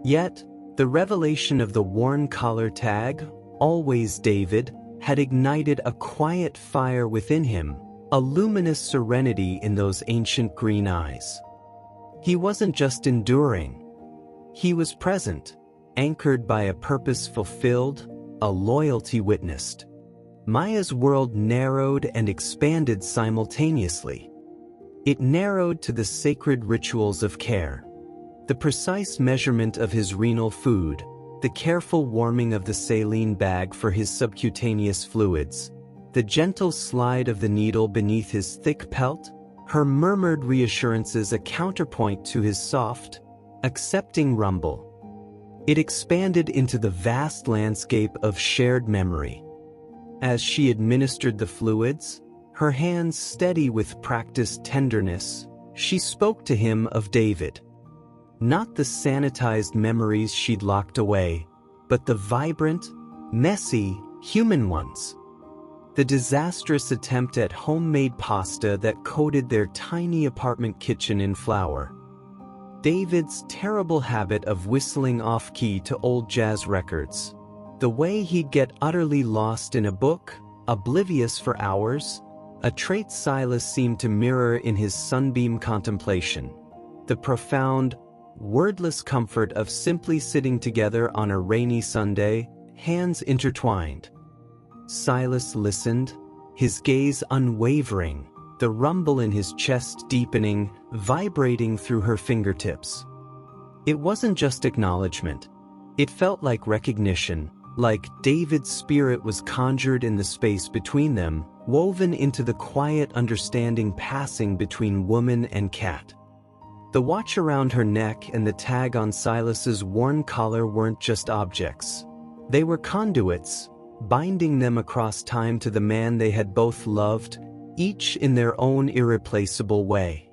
Yet, the revelation of the worn collar tag, "Always David," had ignited a quiet fire within him, a luminous serenity in those ancient green eyes. He wasn't just enduring. He was present, anchored by a purpose fulfilled, a loyalty witnessed. Maya's world narrowed and expanded simultaneously. It narrowed to the sacred rituals of care. The precise measurement of his renal food, the careful warming of the saline bag for his subcutaneous fluids, the gentle slide of the needle beneath his thick pelt, her murmured reassurances a counterpoint to his soft, accepting rumble. It expanded into the vast landscape of shared memory. As she administered the fluids, her hands steady with practiced tenderness, she spoke to him of David. Not the sanitized memories she'd locked away, but the vibrant, messy, human ones. The disastrous attempt at homemade pasta that coated their tiny apartment kitchen in flour. David's terrible habit of whistling off-key to old jazz records. The way he'd get utterly lost in a book, oblivious for hours, a trait Silas seemed to mirror in his sunbeam contemplation. The profound, wordless comfort of simply sitting together on a rainy Sunday, hands intertwined. Silas listened, his gaze unwavering, the rumble in his chest deepening, vibrating through her fingertips. It wasn't just acknowledgement. It felt like recognition, like David's spirit was conjured in the space between them, woven into the quiet understanding passing between woman and cat. The watch around her neck and the tag on Silas's worn collar weren't just objects. They were conduits, binding them across time to the man they had both loved, each in their own irreplaceable way.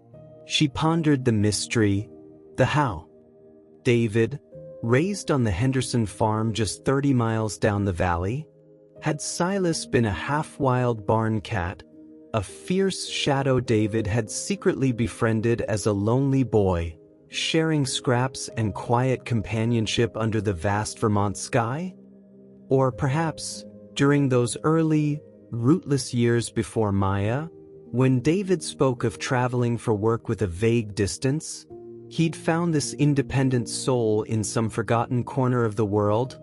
She pondered the mystery, the how. David, raised on the Henderson farm just 30 miles down the valley, had Silas been a half-wild barn cat, a fierce shadow David had secretly befriended as a lonely boy, sharing scraps and quiet companionship under the vast Vermont sky? Or perhaps, during those early, rootless years before Maya, when David spoke of traveling for work with a vague distance, he'd found this independent soul in some forgotten corner of the world,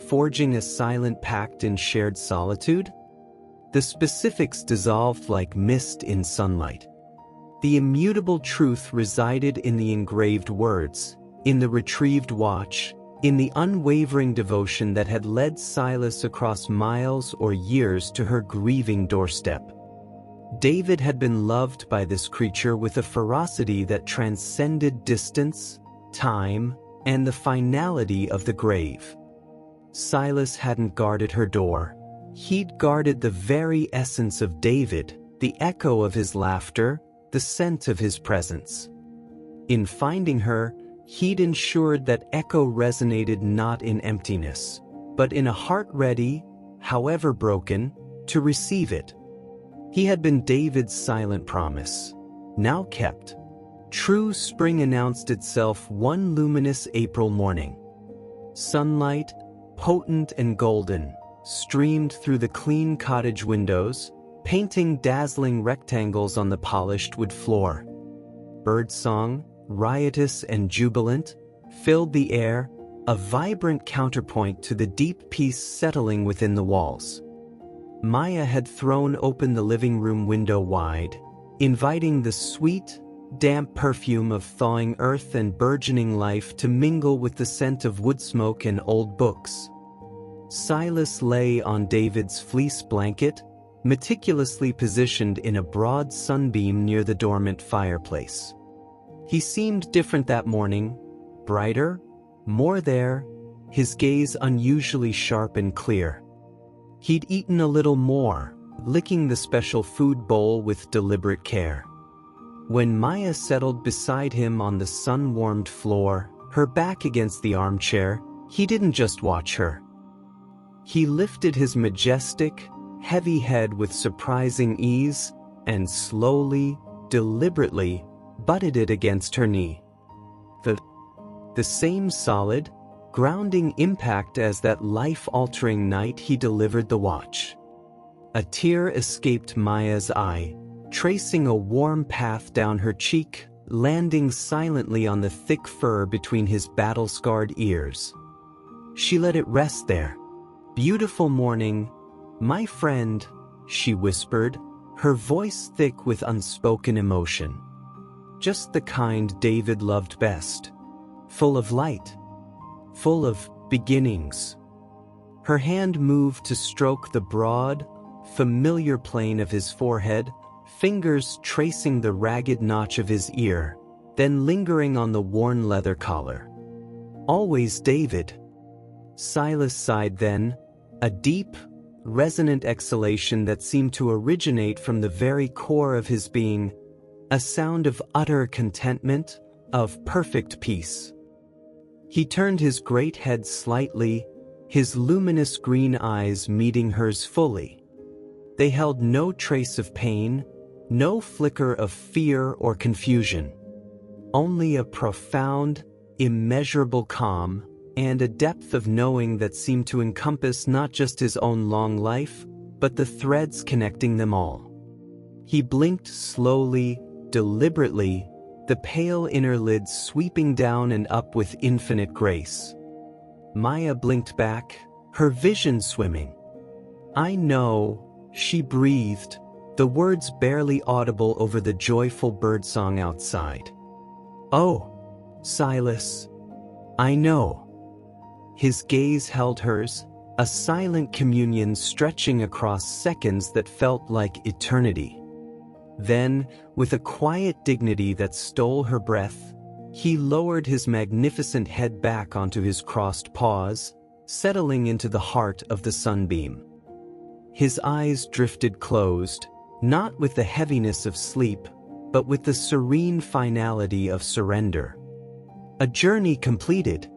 forging a silent pact in shared solitude? The specifics dissolved like mist in sunlight. The immutable truth resided in the engraved words, in the retrieved watch, in the unwavering devotion that had led Silas across miles or years to her grieving doorstep. David had been loved by this creature with a ferocity that transcended distance, time, and the finality of the grave. Silas hadn't guarded her door. He'd guarded the very essence of David, the echo of his laughter, the scent of his presence. In finding her, he'd ensured that echo resonated not in emptiness, but in a heart ready, however broken, to receive it. He had been David's silent promise, now kept. True spring announced itself one luminous April morning. Sunlight, potent and golden, streamed through the clean cottage windows, painting dazzling rectangles on the polished wood floor. Birdsong, riotous and jubilant, filled the air, a vibrant counterpoint to the deep peace settling within the walls. Maya had thrown open the living room window wide, inviting the sweet, damp perfume of thawing earth and burgeoning life to mingle with the scent of wood smoke and old books. Silas lay on David's fleece blanket, meticulously positioned in a broad sunbeam near the dormant fireplace. He seemed different that morning, brighter, more there, his gaze unusually sharp and clear. He'd eaten a little more, licking the special food bowl with deliberate care. When Maya settled beside him on the sun-warmed floor, her back against the armchair, he didn't just watch her. He lifted his majestic, heavy head with surprising ease and slowly, deliberately, butted it against her knee. The same solid, grounding impact as that life-altering night he delivered the watch. A tear escaped Maya's eye, tracing a warm path down her cheek, landing silently on the thick fur between his battle-scarred ears. She let it rest there. "Beautiful morning, my friend," she whispered, her voice thick with unspoken emotion. Just the kind David loved best. Full of light. Full of beginnings. Her hand moved to stroke the broad, familiar plane of his forehead, fingers tracing the ragged notch of his ear, then lingering on the worn leather collar. "Always David." Silas sighed then, a deep, resonant exhalation that seemed to originate from the very core of his being, a sound of utter contentment, of perfect peace. He turned his great head slightly, his luminous green eyes meeting hers fully. They held no trace of pain, no flicker of fear or confusion. Only a profound, immeasurable calm, and a depth of knowing that seemed to encompass not just his own long life, but the threads connecting them all. He blinked slowly, deliberately, the pale inner lids sweeping down and up with infinite grace. Maya blinked back, her vision swimming. "I know," she breathed, the words barely audible over the joyful birdsong outside. "Oh, Silas, I know." His gaze held hers, a silent communion stretching across seconds that felt like eternity. Then, with a quiet dignity that stole her breath, he lowered his magnificent head back onto his crossed paws, settling into the heart of the sunbeam. His eyes drifted closed, not with the heaviness of sleep, but with the serene finality of surrender. A journey completed.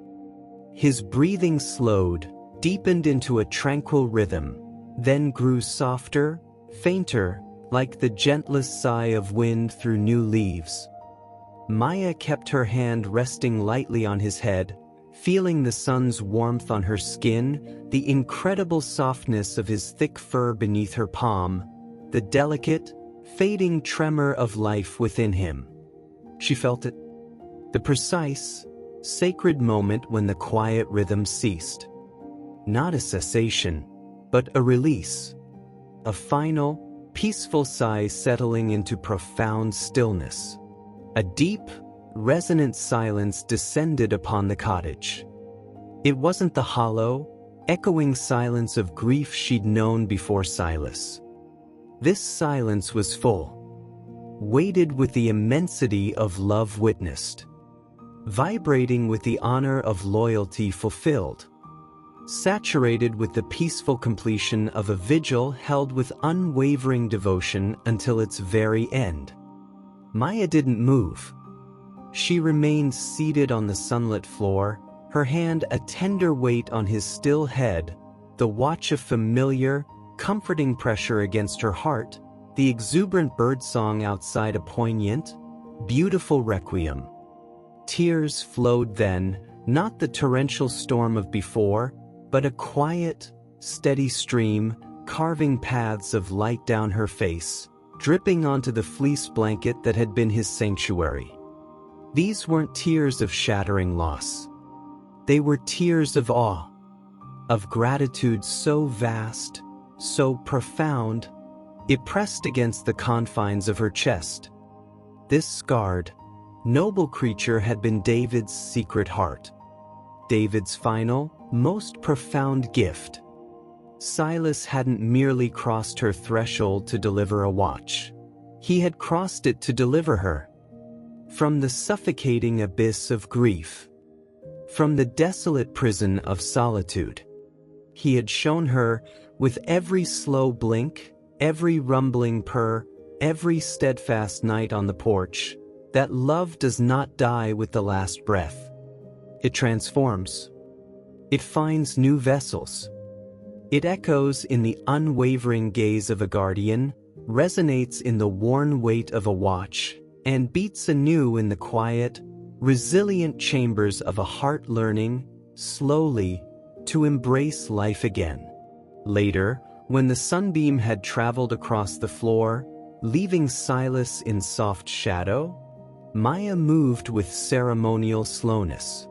His breathing slowed, deepened into a tranquil rhythm, then grew softer, fainter, like the gentlest sigh of wind through new leaves. Maya kept her hand resting lightly on his head, feeling the sun's warmth on her skin, the incredible softness of his thick fur beneath her palm, the delicate, fading tremor of life within him. She felt it. The precise, sacred moment when the quiet rhythm ceased. Not a cessation, but a release. A final, peaceful sigh settling into profound stillness. A deep, resonant silence descended upon the cottage. It wasn't the hollow, echoing silence of grief she'd known before Silas. This silence was full, weighted with the immensity of love witnessed, vibrating with the honor of loyalty fulfilled, saturated with the peaceful completion of a vigil held with unwavering devotion until its very end. Maya didn't move. She remained seated on the sunlit floor, her hand a tender weight on his still head, the watch of familiar, comforting pressure against her heart, the exuberant birdsong outside a poignant, beautiful requiem. Tears flowed then, not the torrential storm of before, but a quiet, steady stream, carving paths of light down her face, dripping onto the fleece blanket that had been his sanctuary. These weren't tears of shattering loss. They were tears of awe, of gratitude so vast, so profound, it pressed against the confines of her chest. This scarred, noble creature had been David's secret heart. David's final, most profound gift. Silas hadn't merely crossed her threshold to deliver a watch. He had crossed it to deliver her. From the suffocating abyss of grief. From the desolate prison of solitude. He had shown her, with every slow blink, every rumbling purr, every steadfast night on the porch, that love does not die with the last breath. It transforms. It finds new vessels. It echoes in the unwavering gaze of a guardian, resonates in the worn weight of a watch, and beats anew in the quiet, resilient chambers of a heart learning, slowly, to embrace life again. Later, when the sunbeam had traveled across the floor, leaving Silas in soft shadow, Maya moved with ceremonial slowness.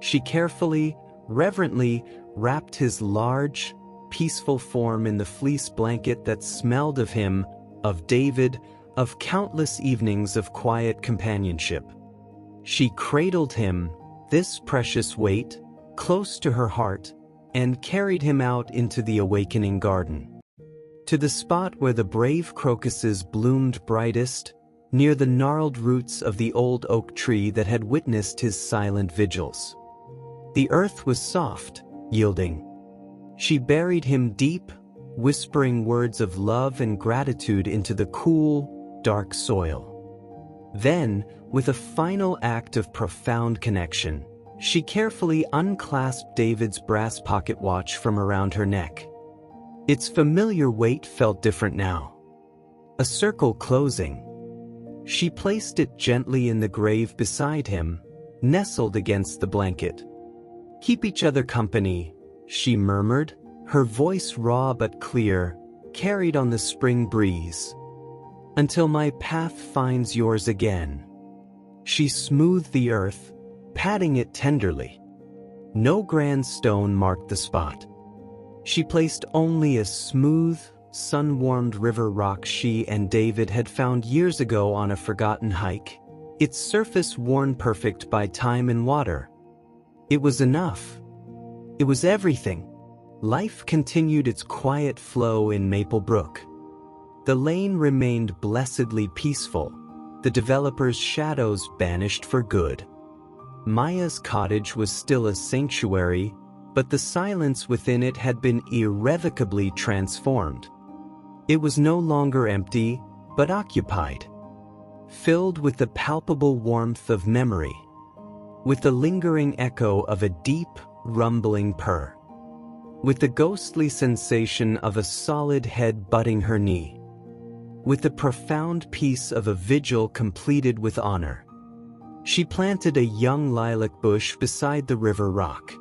She carefully, reverently wrapped his large, peaceful form in the fleece blanket that smelled of him, of David, of countless evenings of quiet companionship. She cradled him, this precious weight, close to her heart, and carried him out into the awakening garden. To the spot where the brave crocuses bloomed brightest, near the gnarled roots of the old oak tree that had witnessed his silent vigils. The earth was soft, yielding. She buried him deep, whispering words of love and gratitude into the cool, dark soil. Then, with a final act of profound connection, she carefully unclasped David's brass pocket watch from around her neck. Its familiar weight felt different now. A circle closing. She placed it gently in the grave beside him, nestled against the blanket. "Keep each other company," she murmured, her voice raw but clear, carried on the spring breeze. "Until my path finds yours again." She smoothed the earth, patting it tenderly. No grand stone marked the spot. She placed only a smooth, sun-warmed river rock she and David had found years ago on a forgotten hike, its surface worn perfect by time and water. It was enough. It was everything. Life continued its quiet flow in Maple Brook. The lane remained blessedly peaceful, the developer's shadows banished for good. Maya's cottage was still a sanctuary, but the silence within it had been irrevocably transformed. It was no longer empty, but occupied, filled with the palpable warmth of memory, with the lingering echo of a deep, rumbling purr, with the ghostly sensation of a solid head butting her knee, with the profound peace of a vigil completed with honor. She planted a young lilac bush beside the river rock.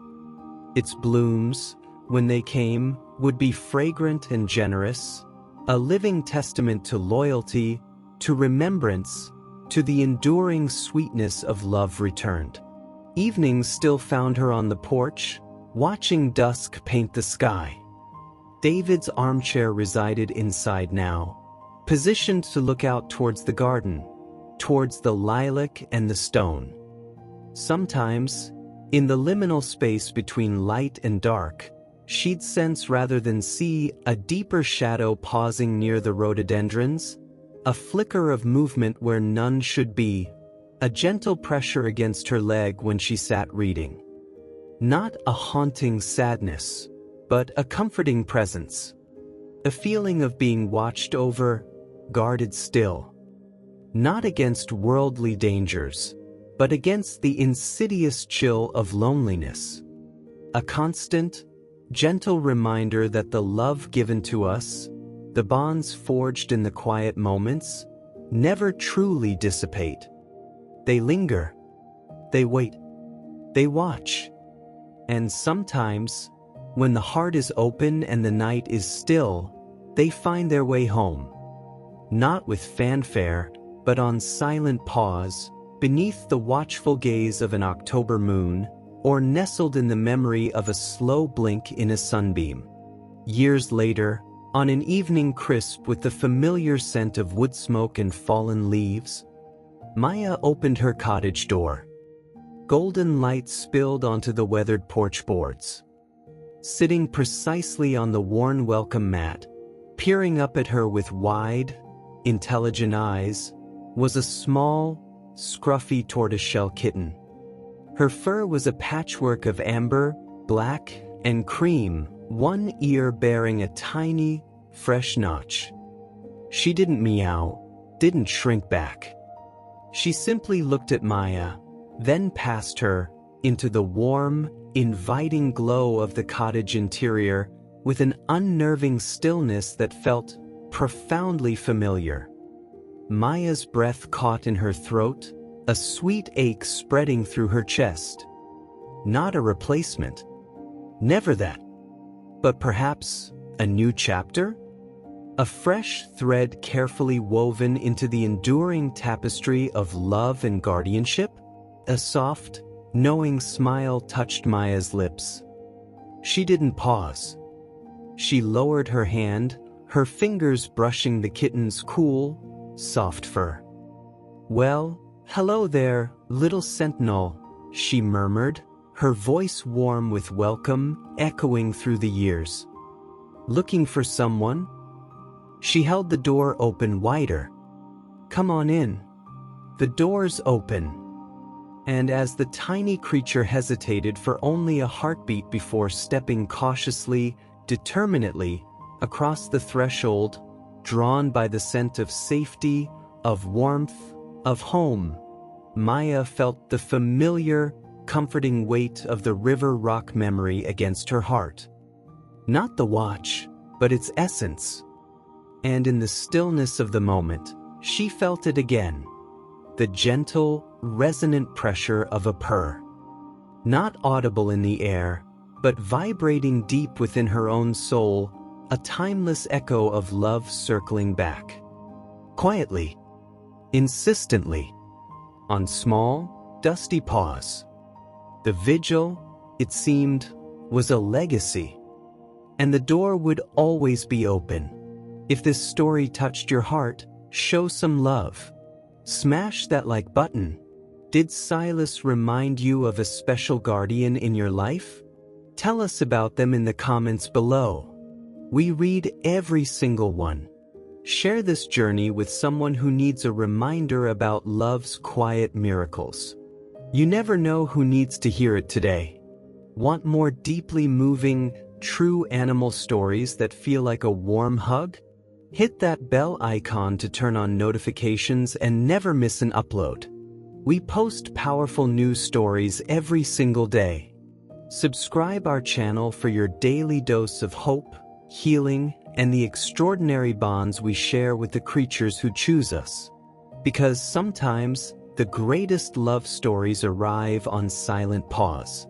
Its blooms, when they came, would be fragrant and generous, a living testament to loyalty, to remembrance, to the enduring sweetness of love returned. Evenings still found her on the porch, watching dusk paint the sky. David's armchair resided inside now, positioned to look out towards the garden, towards the lilac and the stone. Sometimes, in the liminal space between light and dark, she'd sense rather than see a deeper shadow pausing near the rhododendrons, a flicker of movement where none should be, a gentle pressure against her leg when she sat reading. Not a haunting sadness, but a comforting presence. A feeling of being watched over, guarded still. Not against worldly dangers, but against the insidious chill of loneliness. A constant, gentle reminder that the love given to us, the bonds forged in the quiet moments, never truly dissipate. They linger, they wait, they watch. And sometimes, when the heart is open and the night is still, they find their way home. Not with fanfare, but on silent pause, beneath the watchful gaze of an October moon, or nestled in the memory of a slow blink in a sunbeam. Years later, on an evening crisp with the familiar scent of wood smoke and fallen leaves, Maya opened her cottage door. Golden light spilled onto the weathered porch boards. Sitting precisely on the worn welcome mat, peering up at her with wide, intelligent eyes, was a small, scruffy tortoiseshell kitten. Her fur was a patchwork of amber, black, and cream, one ear bearing a tiny, fresh notch. She didn't meow, didn't shrink back. She simply looked at Maya, then past her, into the warm, inviting glow of the cottage interior, with an unnerving stillness that felt profoundly familiar. Maya's breath caught in her throat, a sweet ache spreading through her chest. Not a replacement. Never that. But perhaps a new chapter? A fresh thread carefully woven into the enduring tapestry of love and guardianship? A soft, knowing smile touched Maya's lips. She didn't pause. She lowered her hand, her fingers brushing the kitten's cool, soft fur. "Well, hello there, little sentinel," she murmured, her voice warm with welcome, echoing through the years. "Looking for someone?" She held the door open wider. "Come on in." The door's open. And as the tiny creature hesitated for only a heartbeat before stepping cautiously, determinedly, across the threshold, drawn by the scent of safety, of warmth, of home, Maya felt the familiar, comforting weight of the river rock memory against her heart. Not the watch, but its essence. And in the stillness of the moment, she felt it again. The gentle, resonant pressure of a purr. Not audible in the air, but vibrating deep within her own soul, a timeless echo of love circling back. Quietly, insistently, on small, dusty paws. The vigil, it seemed, was a legacy. and the door would always be open. If this story touched your heart, show some love. Smash that like button. Did Silas remind you of a special guardian in your life? Tell us about them in the comments below. We read every single one. Share this journey with someone who needs a reminder about love's quiet miracles. You never know who needs to hear it today. Want more deeply moving, true animal stories that feel like a warm hug? Hit that bell icon to turn on notifications and never miss an upload. We post powerful news stories every single day. Subscribe our channel for your daily dose of hope, healing, and the extraordinary bonds we share with the creatures who choose us. Because sometimes, the greatest love stories arrive on silent paws.